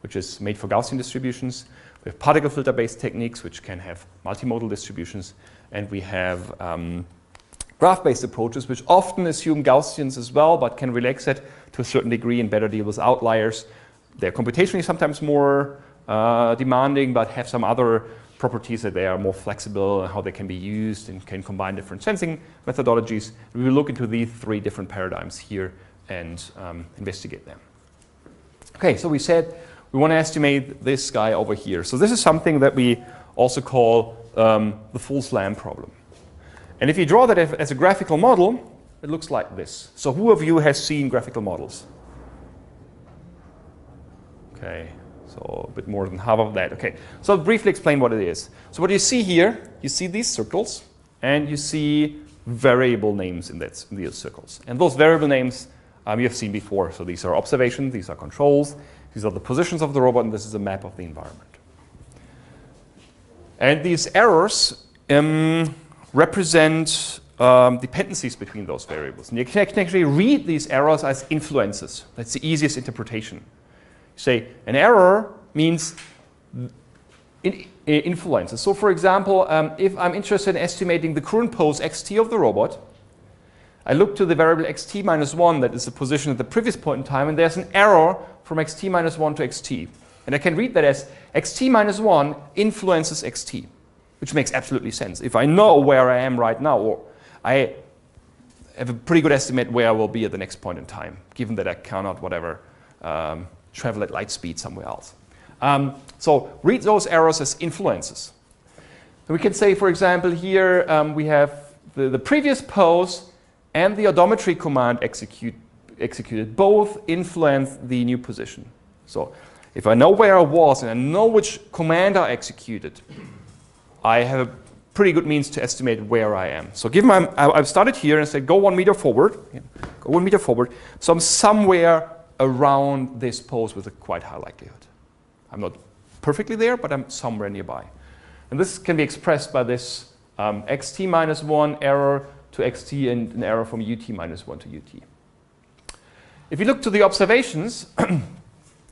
which is made for Gaussian distributions. We have particle filter-based techniques, which can have multimodal distributions. And we have graph-based approaches, which often assume Gaussians as well, but can relax it to a certain degree and better deal with outliers. They're computationally sometimes more demanding, but have some other properties that they are more flexible and how they can be used and can combine different sensing methodologies. We will look into these 3 different paradigms here and investigate them. Okay, so we said we want to estimate this guy over here. So this is something that we also call the full slam problem. And if you draw that as a graphical model, it looks like this. So who of you has seen graphical models? Okay, so a bit more than half of that. Okay, so I'll briefly explain what it is. So what you see here, you see these circles, and you see variable names in these circles. And those variable names you have seen before. So these are observations, these are controls, these are the positions of the robot, and this is a map of the environment. And these errors represent dependencies between those variables. And you can actually read these errors as influences. That's the easiest interpretation. You say an error means influences. So for example, if I'm interested in estimating the current pose xt of the robot, I look to the variable xt minus 1, that is the position at the previous point in time, and there's an error from xt minus 1 to xt. And I can read that as xt minus 1 influences xt, which makes absolutely sense. If I know where I am right now, or I have a pretty good estimate where I will be at the next point in time, given that I cannot, travel at light speed somewhere else. So read those errors as influences. And we can say, for example, here we have the previous pose and the odometry command executed both influence the new position. So if I know where I was and I know which command I executed, I have a pretty good means to estimate where I am. So given I've started here and said go 1 meter forward, go 1 meter forward, so I'm somewhere around this pose with a quite high likelihood. I'm not perfectly there, but I'm somewhere nearby. And this can be expressed by this xt minus 1 error to xt and an error from ut minus 1 to ut. If you look to the observations,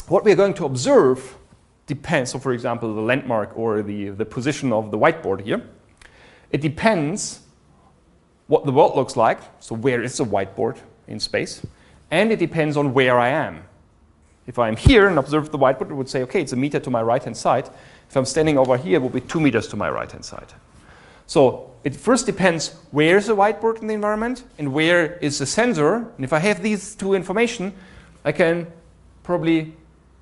what we're going to observe depends. So for example, the landmark or the position of the whiteboard here, it depends what the world looks like. So where is the whiteboard in space? And it depends on where I am. If I'm here and observe the whiteboard, it would say, okay, it's 1 meter to my right-hand side. If I'm standing over here, it will be 2 meters to my right-hand side. So it first depends where is the whiteboard in the environment and where is the sensor. And if I have these 2 information, I can probably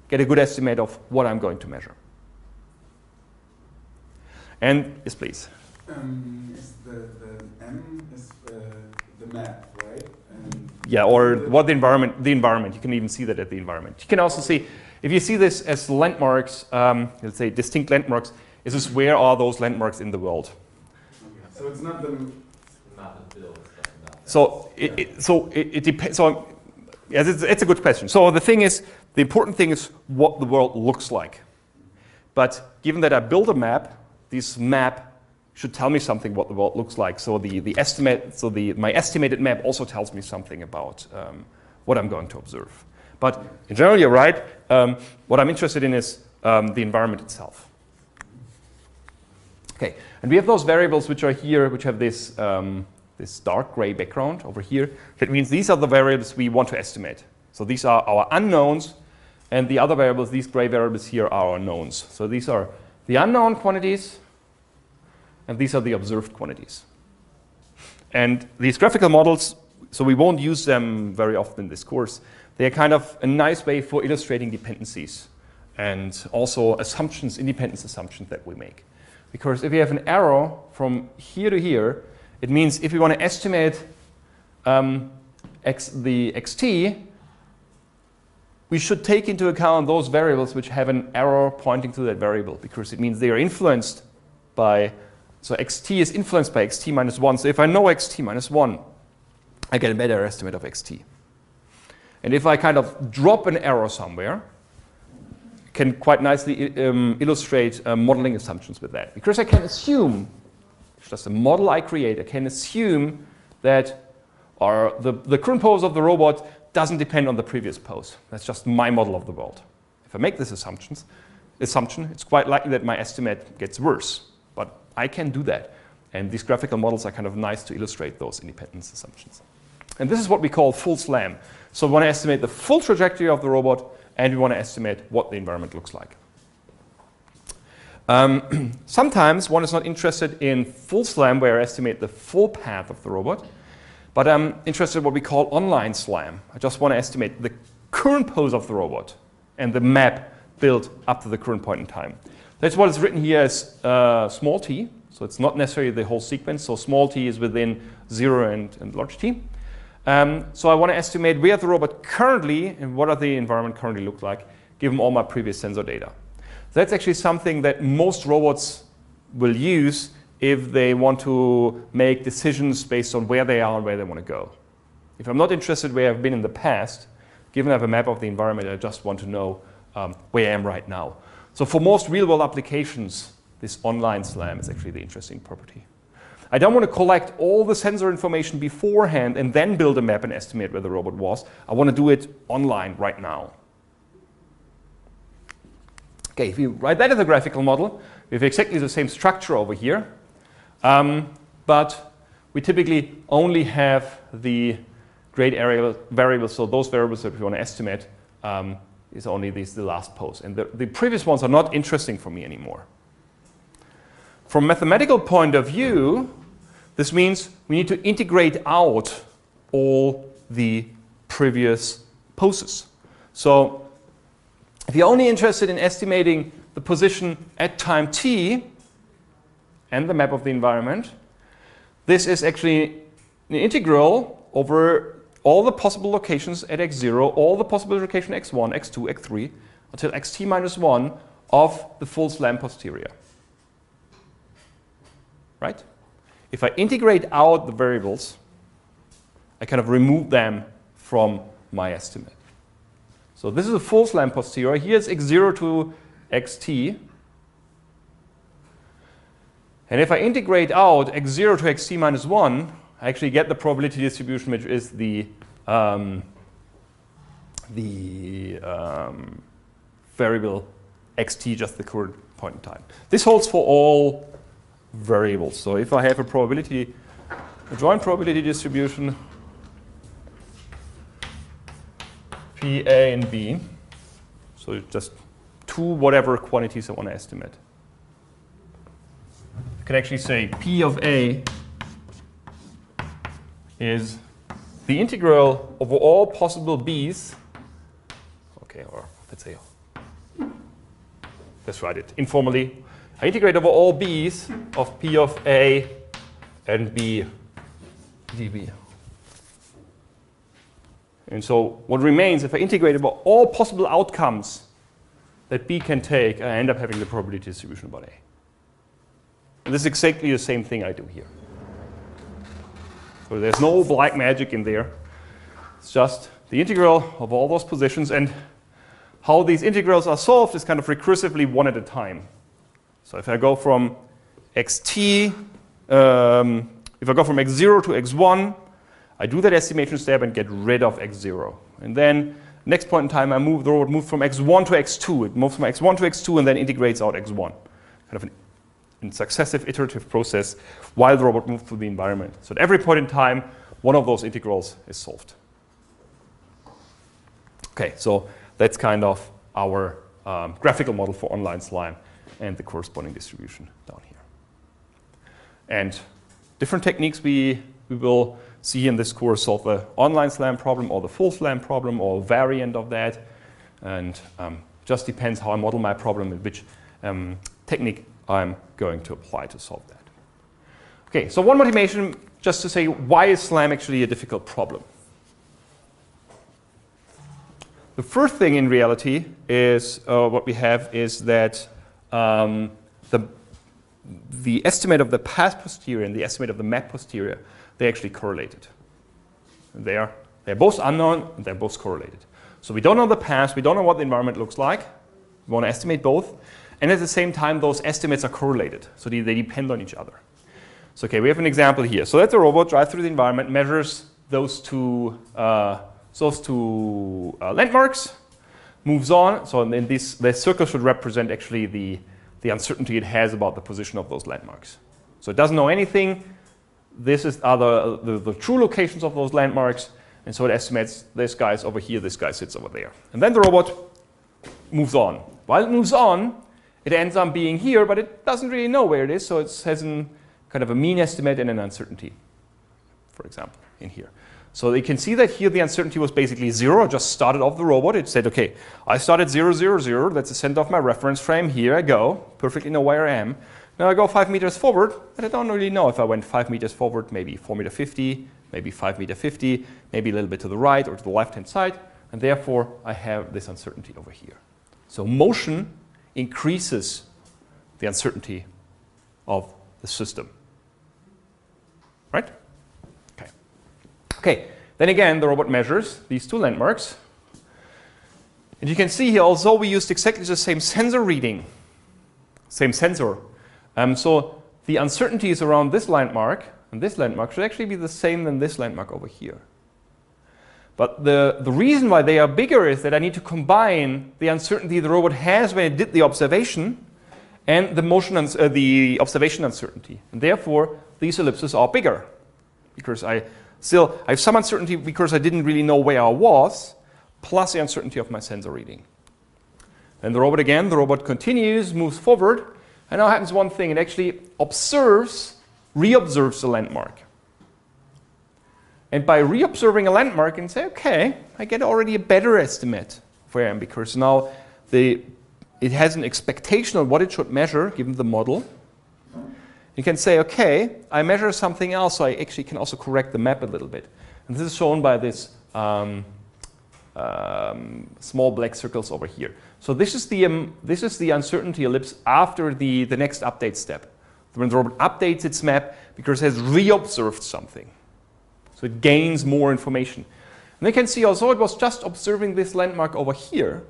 get a good estimate of what I'm going to measure. And yes, please. Is the M is the map, right? And yeah, or what the environment. You can even see that at the environment. You can also see, if you see this as landmarks, let's say distinct landmarks, is this where are those landmarks in the world? Okay. So it's not the map and build stuff and that. So it depends. So yes, it's a good question. So the important thing is what the world looks like. But given that I build a map, this map should tell me something what the world looks like. So my estimated map also tells me something about what I'm going to observe. But in general, you're right. What I'm interested in is the environment itself. Okay, and we have those variables which are here, which have this this dark gray background over here. That means these are the variables we want to estimate. So these are our unknowns, and the other variables, these gray variables here, are our knowns. So these are the unknown quantities, and these are the observed quantities. And these graphical models, so we won't use them very often in this course. They are kind of a nice way for illustrating dependencies and also assumptions, independence assumptions that we make. Because if you have an arrow from here to here, it means if we want to estimate the xt, we should take into account those variables which have an arrow pointing to that variable, because it means they are influenced by, so xt is influenced by xt minus 1. So if I know xt minus 1, I get a better estimate of xt. And if I kind of drop an arrow somewhere, I can quite nicely illustrate modeling assumptions with that. Because I can assume, it's just a model I create, I can assume that the current pose of the robot doesn't depend on the previous pose. That's just my model of the world. If I make this assumption, it's quite likely that my estimate gets worse. But I can do that. And these graphical models are kind of nice to illustrate those independence assumptions. And this is what we call full SLAM. So we want to estimate the full trajectory of the robot, and we want to estimate what the environment looks like. Sometimes one is not interested in full SLAM, where I estimate the full path of the robot, but I'm interested in what we call online SLAM. I just want to estimate the current pose of the robot and the map built up to the current point in time. That's what is written here as small t. So it's not necessarily the whole sequence. So small t is within 0 and large t. So I want to estimate where the robot currently and what does the environment currently look like, given all my previous sensor data. That's actually something that most robots will use if they want to make decisions based on where they are and where they want to go. If I'm not interested where I've been in the past, given I have a map of the environment, I just want to know where I am right now. So for most real-world applications, this online SLAM is actually the interesting property. I don't want to collect all the sensor information beforehand and then build a map and estimate where the robot was. I want to do it online right now. Okay, if you write that as a graphical model, we have exactly the same structure over here. But we typically only have the grade area variables, so those variables that we want to estimate is only the last pose. And the previous ones are not interesting for me anymore. From a mathematical point of view, this means we need to integrate out all the previous poses. So if you're only interested in estimating the position at time t and the map of the environment, this is actually an integral over all the possible locations at x0, all the possible locations x1, x2, x3, until xt minus 1 of the full SLAM posterior. Right? If I integrate out the variables, I kind of remove them from my estimate. So this is a full SLAM posterior. Here's x0 to xt. And if I integrate out x0 to xt minus 1, I actually get the probability distribution, which is the variable xt, just the current point in time. This holds for all variables. So if I have a joint probability distribution, P, A, and B, so just two whatever quantities I want to estimate. I can actually say P of A is the integral over all possible B's, Okay, or let's say, let's write it informally. I integrate over all b's of p of a and b db. And so what remains, if I integrate over all possible outcomes that b can take, I end up having the probability distribution about a. And this is exactly the same thing I do here. So there's no black magic in there. It's just the integral of all those positions, and how these integrals are solved is kind of recursively one at a time. So if I go from xt, if I go from x0 to x1, I do that estimation step and get rid of x0. And then next point in time, the robot moves from x1 to x2. It moves from x1 to x2 and then integrates out x1. Kind of a successive iterative process while the robot moves through the environment. So at every point in time, one of those integrals is solved. Okay, so that's kind of our graphical model for online slime and the corresponding distribution down here. And different techniques we will see in this course solve the online SLAM problem or the full SLAM problem or a variant of that. And just depends how I model my problem and which technique I'm going to apply to solve that. Okay, so one motivation just to say, why is SLAM actually a difficult problem? The first thing in reality is what we have is that the estimate of the path posterior and the estimate of the map posterior, they're actually correlated. They're both unknown and they're both correlated. So we don't know the path, we don't know what the environment looks like. We want to estimate both. And at the same time, those estimates are correlated. So they depend on each other. So okay, we have an example here. So let the robot drive through the environment, measures those two landmarks, moves on. So then the circle should represent actually the uncertainty it has about the position of those landmarks. So it doesn't know anything. This is the true locations of those landmarks. And so it estimates this guy's over here, this guy sits over there. And then the robot moves on. While it moves on, it ends up being here, but it doesn't really know where it is. So it has kind of a mean estimate and an uncertainty, for example, in here. So you can see that here the uncertainty was basically 0. I just started off the robot. It said, okay, I started 0, 0, 0. That's the center of my reference frame. Here I go. Perfectly know where I am. Now I go 5 meters forward, but I don't really know if I went 5 meters forward, maybe 4 meter 50, maybe 5 meter 50, maybe a little bit to the right or to the left-hand side. And therefore, I have this uncertainty over here. So motion increases the uncertainty of the system. Right? Okay. Okay. Then again, the robot measures these two landmarks. And you can see here, although we used exactly the same sensor reading, same sensor, so the uncertainties around this landmark and this landmark should actually be the same than this landmark over here. But the reason why they are bigger is that I need to combine the uncertainty the robot has when it did the observation and the observation uncertainty. And therefore, these ellipses are bigger because I have some uncertainty because I didn't really know where I was, plus the uncertainty of my sensor reading. Then the robot continues, moves forward, and now happens one thing. It actually reobserves the landmark. And by reobserving a landmark and say, okay, I get already a better estimate of where I am because now it has an expectation of what it should measure given the model. You can say, okay, I measure something else, so I actually can also correct the map a little bit. And this is shown by this small black circles over here. So this is the uncertainty ellipse after the next update step. When the robot updates its map because it has reobserved something. So it gains more information. And you can see also it was just observing this landmark over here.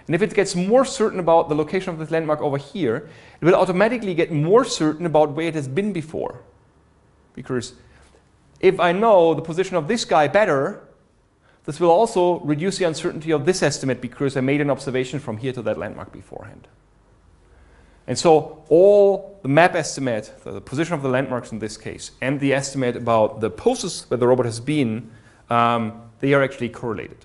And if it gets more certain about the location of this landmark over here, it will automatically get more certain about where it has been before. Because if I know the position of this guy better, this will also reduce the uncertainty of this estimate because I made an observation from here to that landmark beforehand. And so all the map estimate, the position of the landmarks in this case, and the estimate about the poses where the robot has been, they are actually correlated.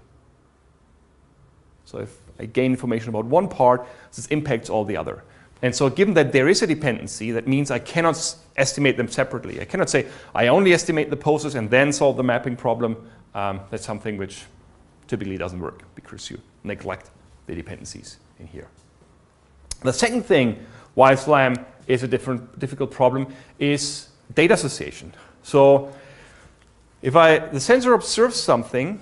So if I gain information about one part, this impacts all the other. And so given that there is a dependency, that means I cannot estimate them separately. I cannot say, I only estimate the poses and then solve the mapping problem. That's something which typically doesn't work because you neglect the dependencies in here. The second thing why SLAM is a difficult problem is data association. So if the sensor observes something,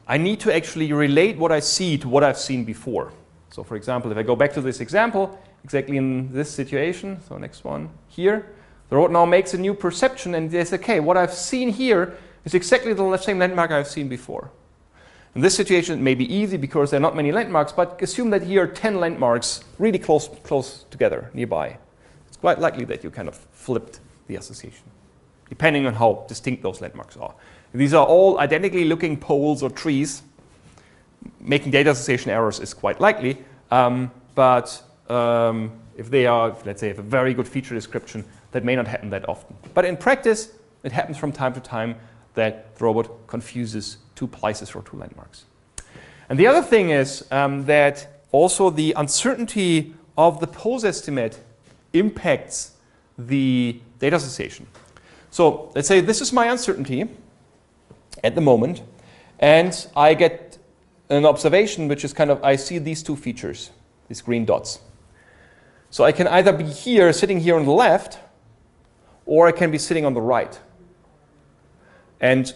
I need to actually relate what I see to what I've seen before. So for example, if I go back to this example, exactly in this situation, so next one here, the robot now makes a new perception and says, okay, what I've seen here is exactly the same landmark I've seen before. In this situation, it may be easy because there are not many landmarks, but assume that here are 10 landmarks really close together, nearby. It's quite likely that you kind of flipped the association, depending on how distinct those landmarks are. If these are all identically looking poles or trees, making data association errors is quite likely, but if they are, let's say, have a very good feature description, that may not happen that often. But in practice, it happens from time to time that the robot confuses two places or two landmarks. And the other thing is that also the uncertainty of the pose estimate impacts the data association. So let's say this is my uncertainty at the moment, and I get an observation which is kind of, I see these two features, these green dots. So I can either be here, sitting here on the left, or I can be sitting on the right. And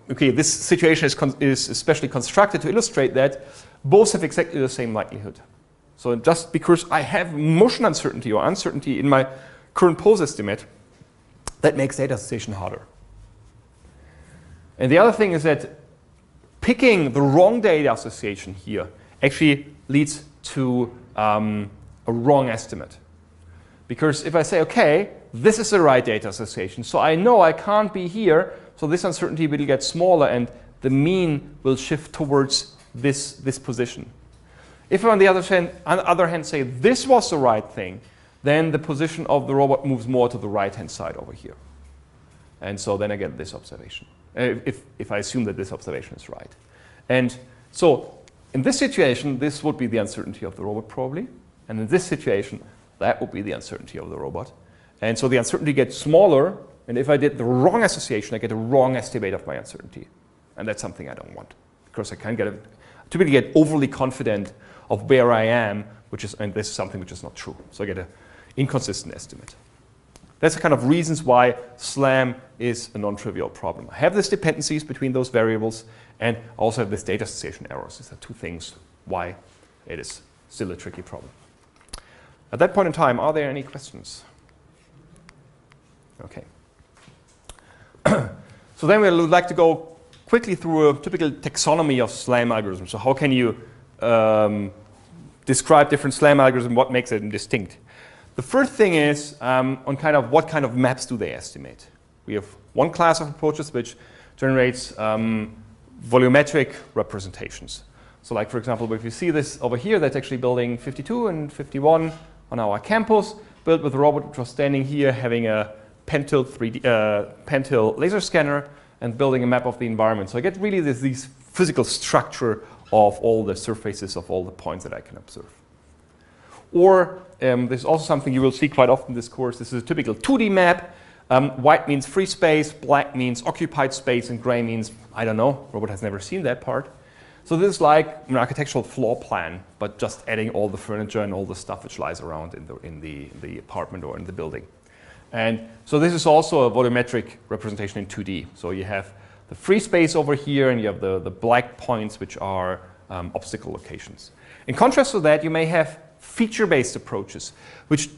okay, this situation is especially constructed to illustrate that both have exactly the same likelihood. So just because I have motion uncertainty or uncertainty in my current pose estimate, that makes data association harder. And the other thing is that picking the wrong data association here actually leads to a wrong estimate. Because if I say, okay, this is the right data association, so I know I can't be here, so this uncertainty will get smaller and the mean will shift towards this position. If I, on the other hand, say this was the right thing, then the position of the robot moves more to the right-hand side over here. And so then I get this observation, if I assume that this observation is right. And so in this situation, this would be the uncertainty of the robot probably. And in this situation, that would be the uncertainty of the robot. And so the uncertainty gets smaller, and if I did the wrong association, I get a wrong estimate of my uncertainty. And that's something I don't want, because I can typically get overly confident of where I am, and this is something which is not true. So I get an inconsistent estimate. That's the kind of reasons why SLAM is a non-trivial problem. I have these dependencies between those variables, and I also have this data association errors. These are two things why it is still a tricky problem. At that point in time, are there any questions? Okay. So then we would like to go quickly through a typical taxonomy of SLAM algorithms. So how can you describe different SLAM algorithms, what makes them distinct? The first thing is on kind of what kind of maps do they estimate. We have one class of approaches which generates volumetric representations. So like, for example, if you see this over here, that's actually building 52 and 51 on our campus, built with a robot which was standing here having a Pentil laser scanner and building a map of the environment. So I get really this physical structure of all the surfaces of all the points that I can observe. Or there's also something you will see quite often in this course. This is a typical 2D map. White means free space, black means occupied space, and gray means, I don't know, robot has never seen that part. So this is like an architectural floor plan, but just adding all the furniture and all the stuff which lies around in the apartment or in the building. And so this is also a volumetric representation in 2D. So you have the free space over here, and you have the black points, which are obstacle locations. In contrast to that, you may have feature-based approaches, which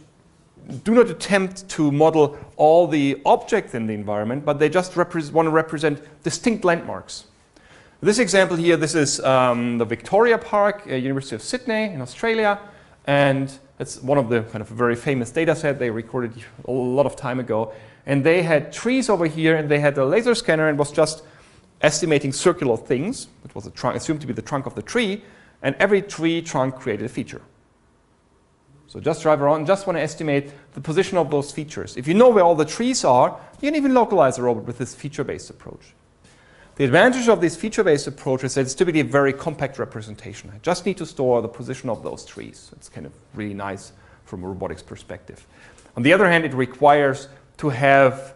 do not attempt to model all the objects in the environment, but they just want to represent distinct landmarks. This example here, this is the Victoria Park, University of Sydney in Australia, and it's one of the kind of very famous data set they recorded a lot of time ago. And they had trees over here, and they had a laser scanner and was just estimating circular things. It was assumed to be the trunk of the tree, and every tree trunk created a feature. So just drive around and just want to estimate the position of those features. If you know where all the trees are, you can even localize a robot with this feature-based approach. The advantage of this feature-based approach is that it's typically a very compact representation. I just need to store the position of those trees. It's kind of really nice from a robotics perspective. On the other hand, it requires to have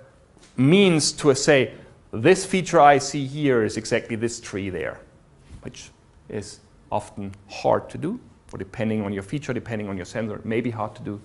means to say this feature I see here is exactly this tree there, which is often hard to do, or depending on your feature, depending on your sensor, it may be hard to do.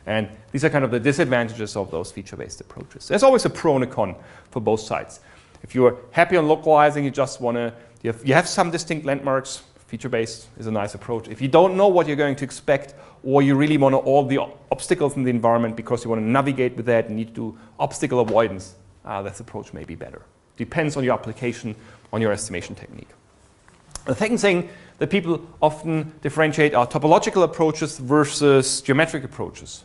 And these are kind of the disadvantages of those feature-based approaches. There's always a pro and a con for both sides. If you're happy on localizing, you just want to, you have some distinct landmarks, feature-based is a nice approach. If you don't know what you're going to expect, or you really want to all the obstacles in the environment because you want to navigate with that and need to do obstacle avoidance, this approach may be better. Depends on your application, on your estimation technique. The second thing that people often differentiate are topological approaches versus geometric approaches.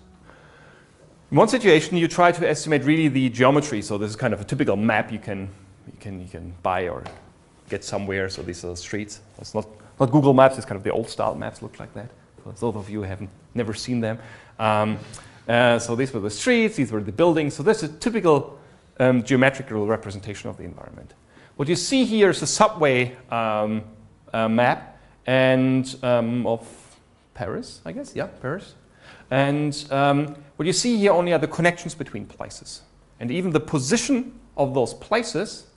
In one situation, you try to estimate really the geometry. So this is kind of a typical map you can buy or get somewhere. So these are the streets. It's not Google Maps. It's kind of the old style maps look like that. For those of you who haven't never seen them. So these were the streets. These were the buildings. So this is a typical geometrical representation of the environment. What you see here is a subway map and of Paris, I guess. Yeah, Paris. And what you see here only are the connections between places. And even the position of those places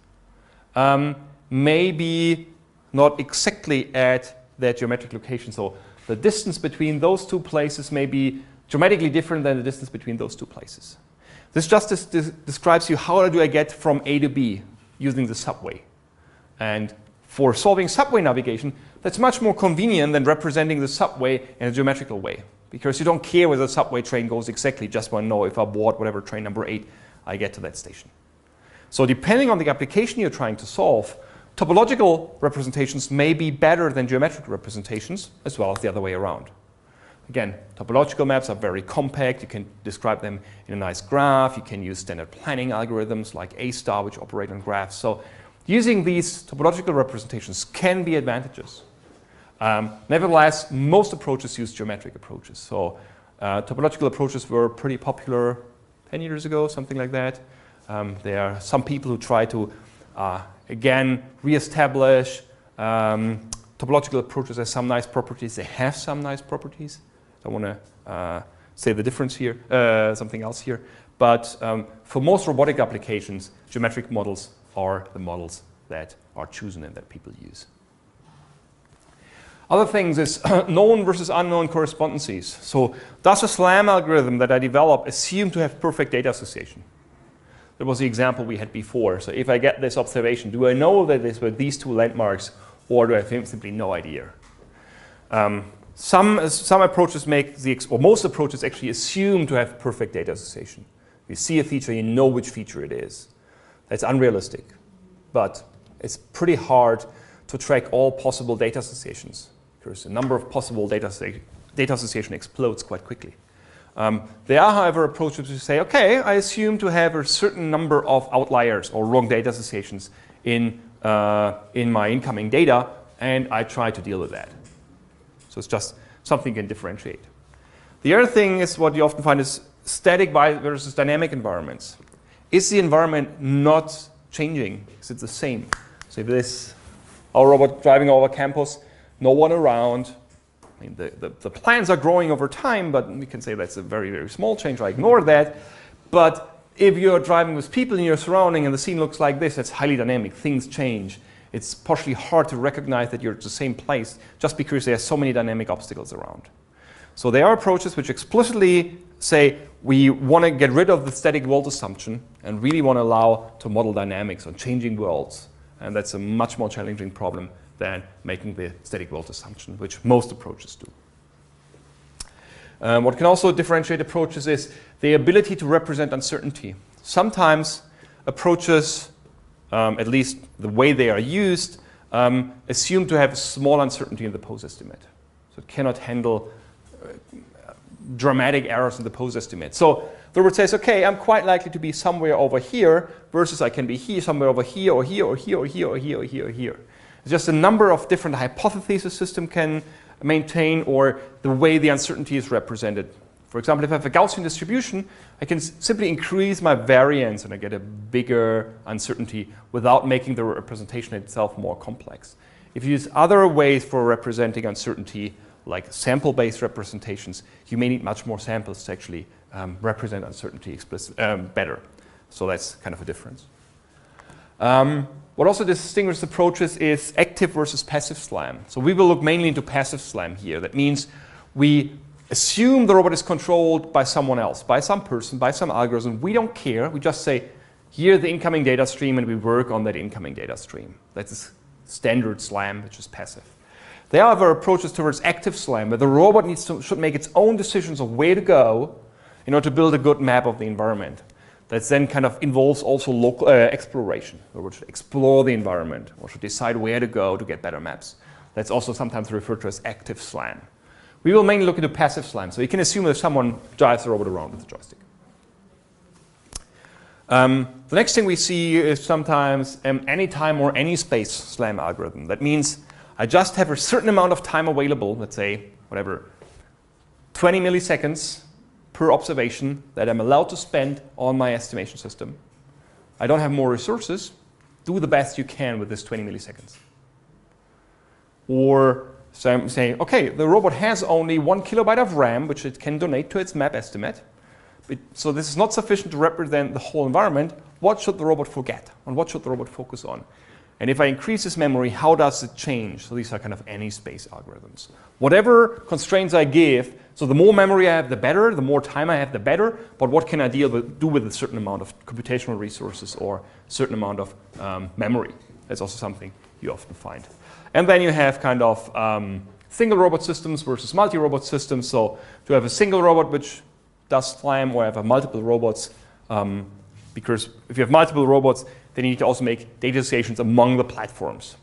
may be not exactly at that geometric location. So the distance between those two places may be dramatically different than the distance between those two places. This just describes you how do I get from A to B using the subway. And for solving subway navigation, that's much more convenient than representing the subway in a geometrical way. Because you don't care whether the subway train goes exactly, just want to know if I board whatever train number 8, I get to that station. So depending on the application you're trying to solve, topological representations may be better than geometric representations, as well as the other way around. Again, topological maps are very compact. You can describe them in a nice graph. You can use standard planning algorithms like A*, which operate on graphs. So using these topological representations can be advantageous. Nevertheless, most approaches use geometric approaches. So topological approaches were pretty popular 10 years ago, something like that. There are some people who try to, again, reestablish topological approaches as some nice properties. They have some nice properties. I want to say the difference here, something else here. But for most robotic applications, geometric models are the models that are chosen and that people use. Other things is known versus unknown correspondences. So does a SLAM algorithm that I develop assume to have perfect data association? That was the example we had before. So if I get this observation, do I know that these were these two landmarks, or do I have simply no idea? Some approaches make or most approaches actually assume to have perfect data association. If you see a feature, you know which feature it is. That's unrealistic, but it's pretty hard to track all possible data associations because the number of possible data association explodes quite quickly. There are, however, approaches to say, okay, I assume to have a certain number of outliers or wrong data associations in my incoming data, and I try to deal with that. So it's just something you can differentiate. The other thing is what you often find is static versus dynamic environments. Is the environment not changing? Is it the same? So if this our robot driving over campus, no one around. I mean, the plans are growing over time, but we can say that's a very, very small change. I ignore that. But if you're driving with people in your surrounding and the scene looks like this, it's highly dynamic. Things change. It's partially hard to recognize that you're at the same place just because there are so many dynamic obstacles around. So there are approaches which explicitly say we want to get rid of the static world assumption and really want to allow to model dynamics on changing worlds. And that's a much more challenging problem than making the static world assumption, which most approaches do. What can also differentiate approaches is the ability to represent uncertainty. Sometimes approaches, at least the way they are used, assume to have a small uncertainty in the pose estimate. So it cannot handle dramatic errors in the pose estimate. So the robot says, okay, I'm quite likely to be somewhere over here versus I can be here, somewhere over here, or here, or here, or here, or here, or here, or here. It's just a number of different hypotheses the system can maintain or the way the uncertainty is represented. For example, if I have a Gaussian distribution, I can simply increase my variance and I get a bigger uncertainty without making the representation itself more complex. If you use other ways for representing uncertainty, like sample-based representations, you may need much more samples to actually represent uncertainty better. So that's kind of a difference. What also distinguishes approaches is active versus passive SLAM. So we will look mainly into passive SLAM here. That means we assume the robot is controlled by someone else, by some person, by some algorithm. We don't care. We just say, here's the incoming data stream, and we work on that incoming data stream. That's standard SLAM, which is passive. There are other approaches towards active SLAM, where the robot should make its own decisions of where to go in order to build a good map of the environment. That then kind of involves also local exploration. The robot should explore the environment or should decide where to go to get better maps. That's also sometimes referred to as active SLAM. We will mainly look into passive SLAM. So you can assume that someone drives the robot around with a joystick. The next thing we see is sometimes any time or any space SLAM algorithm. That means I just have a certain amount of time available, let's say, whatever, 20 milliseconds per observation that I'm allowed to spend on my estimation system. I don't have more resources. Do the best you can with this 20 milliseconds. Or so I'm saying, okay, the robot has only 1 kilobyte of RAM, which it can donate to its map estimate. So this is not sufficient to represent the whole environment. What should the robot forget? On what should the robot focus on? And if I increase this memory, how does it change? So these are kind of any space algorithms. Whatever constraints I give, so the more memory I have, the better. The more time I have, the better. But what can I do with a certain amount of computational resources or a certain amount of memory? That's also something you often find. And then you have kind of single robot systems versus multi-robot systems. So to have a single robot which does SLAM, or have multiple robots, because if you have multiple robots, then you need to also make data associations among the platforms.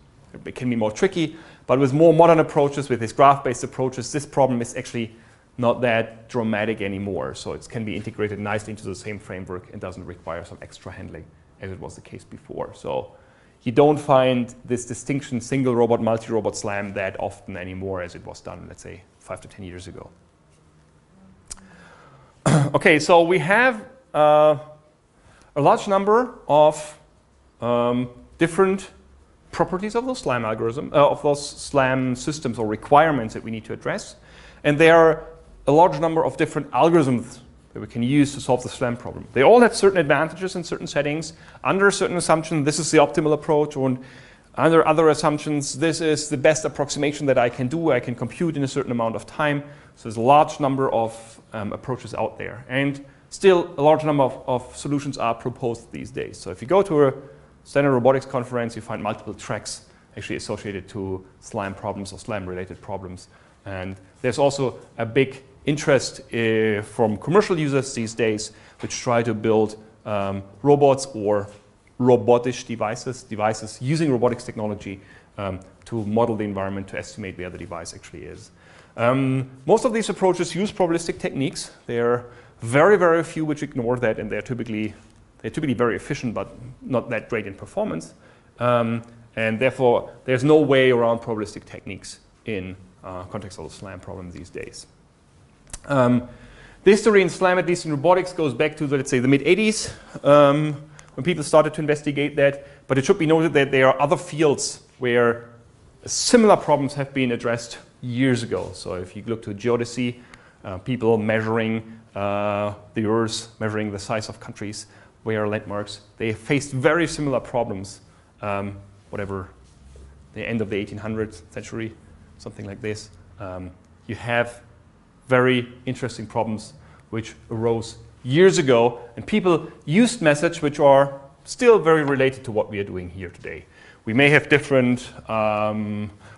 It can be more tricky, but with more modern approaches, with these graph-based approaches, this problem is actually not that dramatic anymore. So it can be integrated nicely into the same framework and doesn't require some extra handling as it was the case before. So you don't find this distinction single robot, multi-robot SLAM that often anymore as it was done, let's say, 5 to 10 years ago. Okay, so we have a large number of different properties of those SLAM algorithm, of those SLAM systems or requirements that we need to address. And there are a large number of different algorithms that we can use to solve the SLAM problem. They all have certain advantages in certain settings. Under a certain assumption, this is the optimal approach, or under other assumptions, this is the best approximation that I can do. I can compute in a certain amount of time. So there's a large number of approaches out there. And still, a large number of solutions are proposed these days. So if you go to a standard robotics conference, you find multiple tracks actually associated to SLAM problems or SLAM-related problems. And there's also a big interest from commercial users these days, which try to build robots or robotish devices using robotics technology to model the environment, to estimate where the device actually is. Most of these approaches use probabilistic techniques. There are very, very few which ignore that, and they're typically very efficient, but not that great in performance. And therefore, there's no way around probabilistic techniques in context of the SLAM problem these days. The history in SLAM, at least in robotics, goes back to, let's say, the mid-80s, when people started to investigate that. But it should be noted that there are other fields where similar problems have been addressed years ago. So if you look to geodesy, people measuring the Earth, measuring the size of countries, where landmarks, they faced very similar problems, whatever, the end of the 1800th century, something like this. You have very interesting problems which arose years ago, and people used methods which are still very related to what we are doing here today. We may have different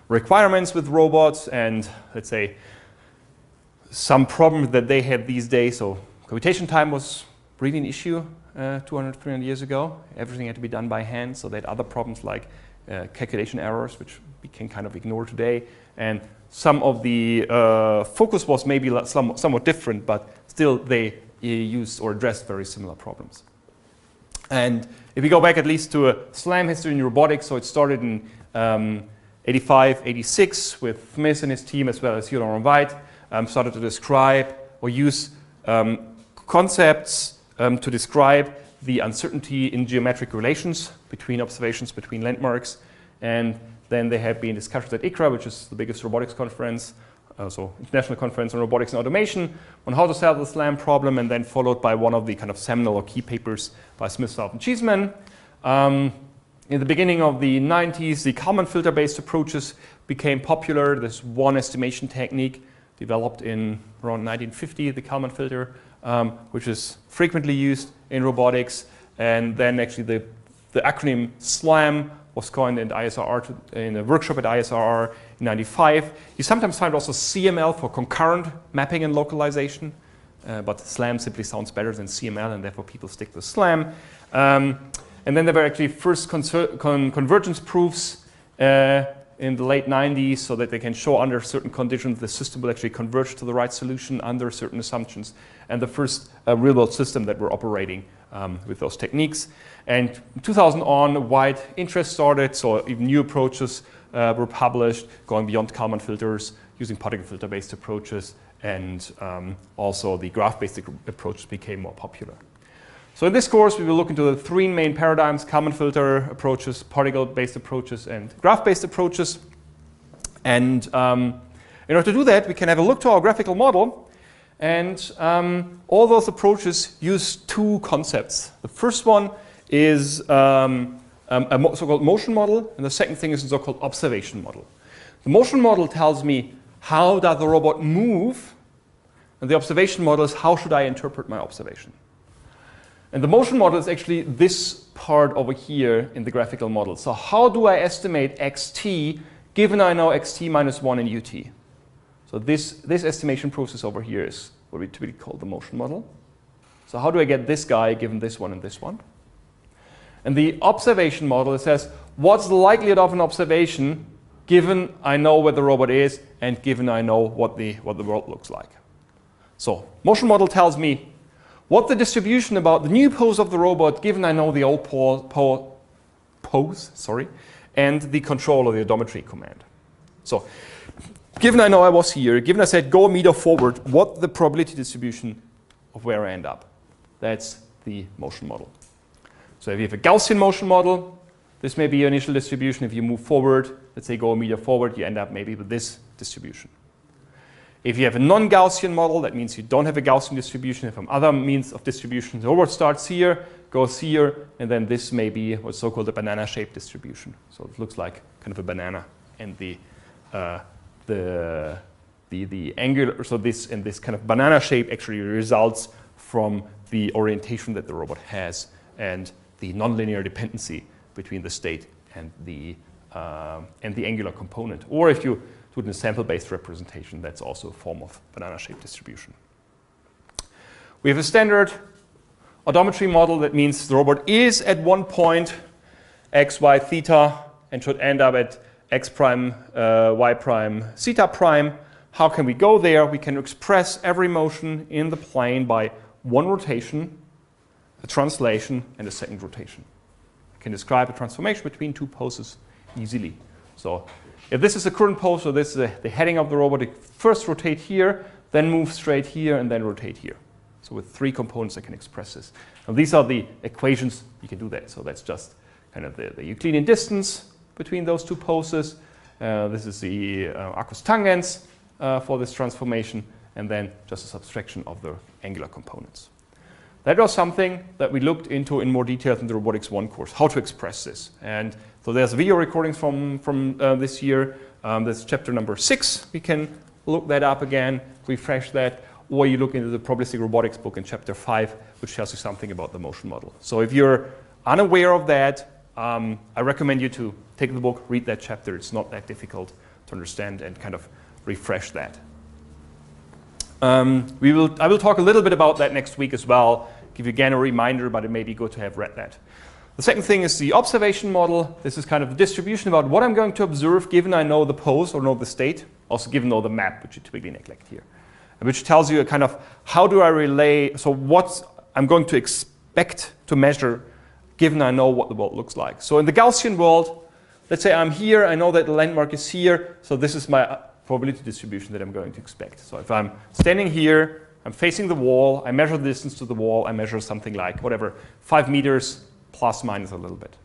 requirements with robots and, let's say, some problems that they have these days. So computation time was really an issue 200, 300 years ago. Everything had to be done by hand, so they had other problems like calculation errors, which we can kind of ignore today. And some of the focus was maybe somewhat different, but still they used or addressed very similar problems. And if we go back at least to a SLAM history in robotics, so it started in 85, 86 with Smith and his team, as well as Cyrill White, started to describe or use concepts to describe the uncertainty in geometric relations between observations, between landmarks. And then there have been discussions at ICRA, which is the biggest robotics conference, so International Conference on Robotics and Automation, on how to solve the SLAM problem, and then followed by one of the kind of seminal or key papers by Smith, South, and Cheeseman. In the beginning of the 90s, the Kalman filter-based approaches became popular. There's one estimation technique developed in around 1950, the Kalman filter, which is frequently used in robotics. And then actually the acronym SLAM was coined in ISRR in a workshop at ISRR in 95. You sometimes find also CML for concurrent mapping and localization, but SLAM simply sounds better than CML, and therefore people stick with SLAM. And then there were actually first convergence proofs in the late 90s, so that they can show under certain conditions the system will actually converge to the right solution under certain assumptions. And the first real-world system that were operating with those techniques. And in 2000 on, wide interest started, so even new approaches were published, going beyond Kalman filters, using particle filter-based approaches, and also the graph-based approaches became more popular. So in this course, we will look into the three main paradigms: Kalman filter approaches, particle-based approaches, and graph-based approaches. And in order to do that, we can have a look to our graphical model. And all those approaches use two concepts. The first one is a so-called motion model, and the second thing is a so-called observation model. The motion model tells me how does the robot move, and the observation model is how should I interpret my observation. And the motion model is actually this part over here in the graphical model. So how do I estimate xt given I know xt minus 1 in ut? So this estimation process over here is what we typically call the motion model. So how do I get this guy given this one and this one? And the observation model, it says, what's the likelihood of an observation given I know where the robot is and given I know what the world looks like? So motion model tells me what the distribution about the new pose of the robot given I know the old pose, and the control of the odometry command. So given I know I was here, given I said go a meter forward, what the probability distribution of where I end up? That's the motion model. So if you have a Gaussian motion model, this may be your initial distribution. If you move forward, let's say go a meter forward, you end up maybe with this distribution. If you have a non-Gaussian model, that means you don't have a Gaussian distribution. If some other means of distribution, the robot starts here, goes here, and then this may be what's so-called a banana-shaped distribution. So it looks like kind of a banana, and the angular, so this and this kind of banana shape actually results from the orientation that the robot has and the nonlinear dependency between the state and the angular component. Or if you do it in a sample-based representation, that's also a form of banana-shaped distribution. We have a standard odometry model that means the robot is at one point x, y, theta, and should end up at x prime, y prime, theta prime. How can we go there? We can express every motion in the plane by one rotation, a translation, and a second rotation. I can describe a transformation between two poses easily. So if this is the current pose, so this is the heading of the robot, it first rotate here, then move straight here, and then rotate here. So with three components, I can express this. And these are the equations you can do that. So that's just kind of the Euclidean distance between those two poses. This is the arcus tangens for this transformation, and then just a subtraction of the angular components. That was something that we looked into in more detail in the Robotics 1 course, how to express this. And so there's video recordings from this year. That's chapter number 6. We can look that up again, refresh that, or you look into the Probabilistic Robotics book in chapter 5, which tells you something about the motion model. So if you're unaware of that, I recommend you to take the book, read that chapter. It's not that difficult to understand and kind of refresh that. I will talk a little bit about that next week as well, give you again a reminder, but it may be good to have read that. The second thing is the observation model. This is kind of the distribution about what I'm going to observe given I know the pose or know the state, also given know the map, which you typically neglect here, which tells you a kind of how do I relay, so what I'm going to expect to measure given I know what the world looks like. So in the Gaussian world, let's say I'm here, I know that the landmark is here, so this is my probability distribution that I'm going to expect. So if I'm standing here, I'm facing the wall, I measure the distance to the wall, I measure something like, whatever, 5 meters plus minus a little bit.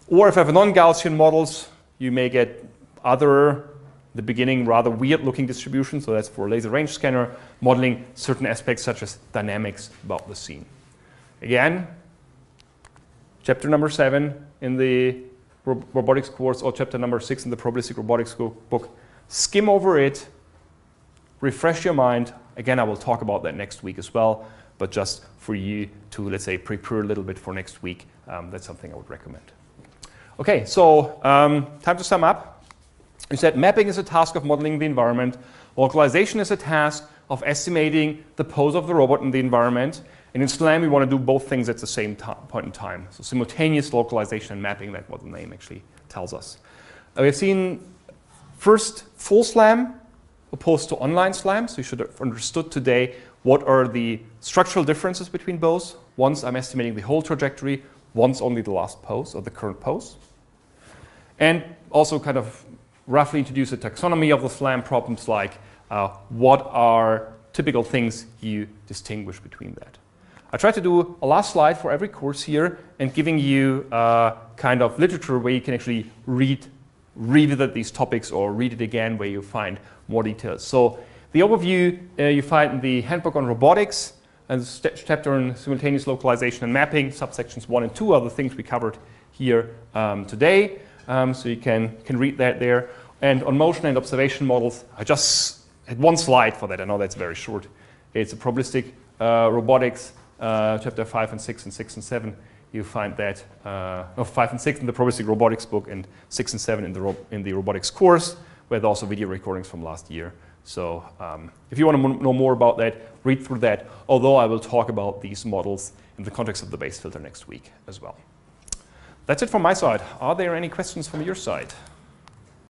Or if I have non-Gaussian models, you may get other, the beginning, rather weird-looking distributions, so that's for a laser range scanner, modeling certain aspects such as dynamics about the scene. Again, chapter number 7 in the robotics course or chapter number 6 in the probabilistic robotics book. Skim over it, refresh your mind. Again, I will talk about that next week as well, but just for you to, let's say, prepare a little bit for next week, that's something I would recommend. Okay, so time to sum up. You said mapping is a task of modeling the environment. Localization is a task of estimating the pose of the robot in the environment. And in SLAM, we want to do both things at the same point in time. So simultaneous localization and mapping, that's what the name actually tells us. We have seen first full SLAM opposed to online SLAM. So you should have understood today what are the structural differences between both. Once I'm estimating the whole trajectory, once only the last pose or the current pose. And also kind of roughly introduce a taxonomy of the SLAM problems, like what are typical things you distinguish between that. I tried to do a last slide for every course here and giving you kind of literature where you can actually revisit these topics or read it again where you find more details. So the overview you find in the Handbook on Robotics and the chapter on simultaneous localization and mapping, subsections 1 and 2 are the things we covered here today. So you can read that there. And on motion and observation models, I just had one slide for that. I know that's very short. It's a probabilistic robotics, chapter 5 and 6 and 6 and 7. You find that, 5 and 6 in the probabilistic robotics book and 6 and 7 in the robotics course, where there's also video recordings from last year. So if you want to know more about that, read through that, although I will talk about these models in the context of the base filter next week as well. That's it from my side. Are there any questions from your side?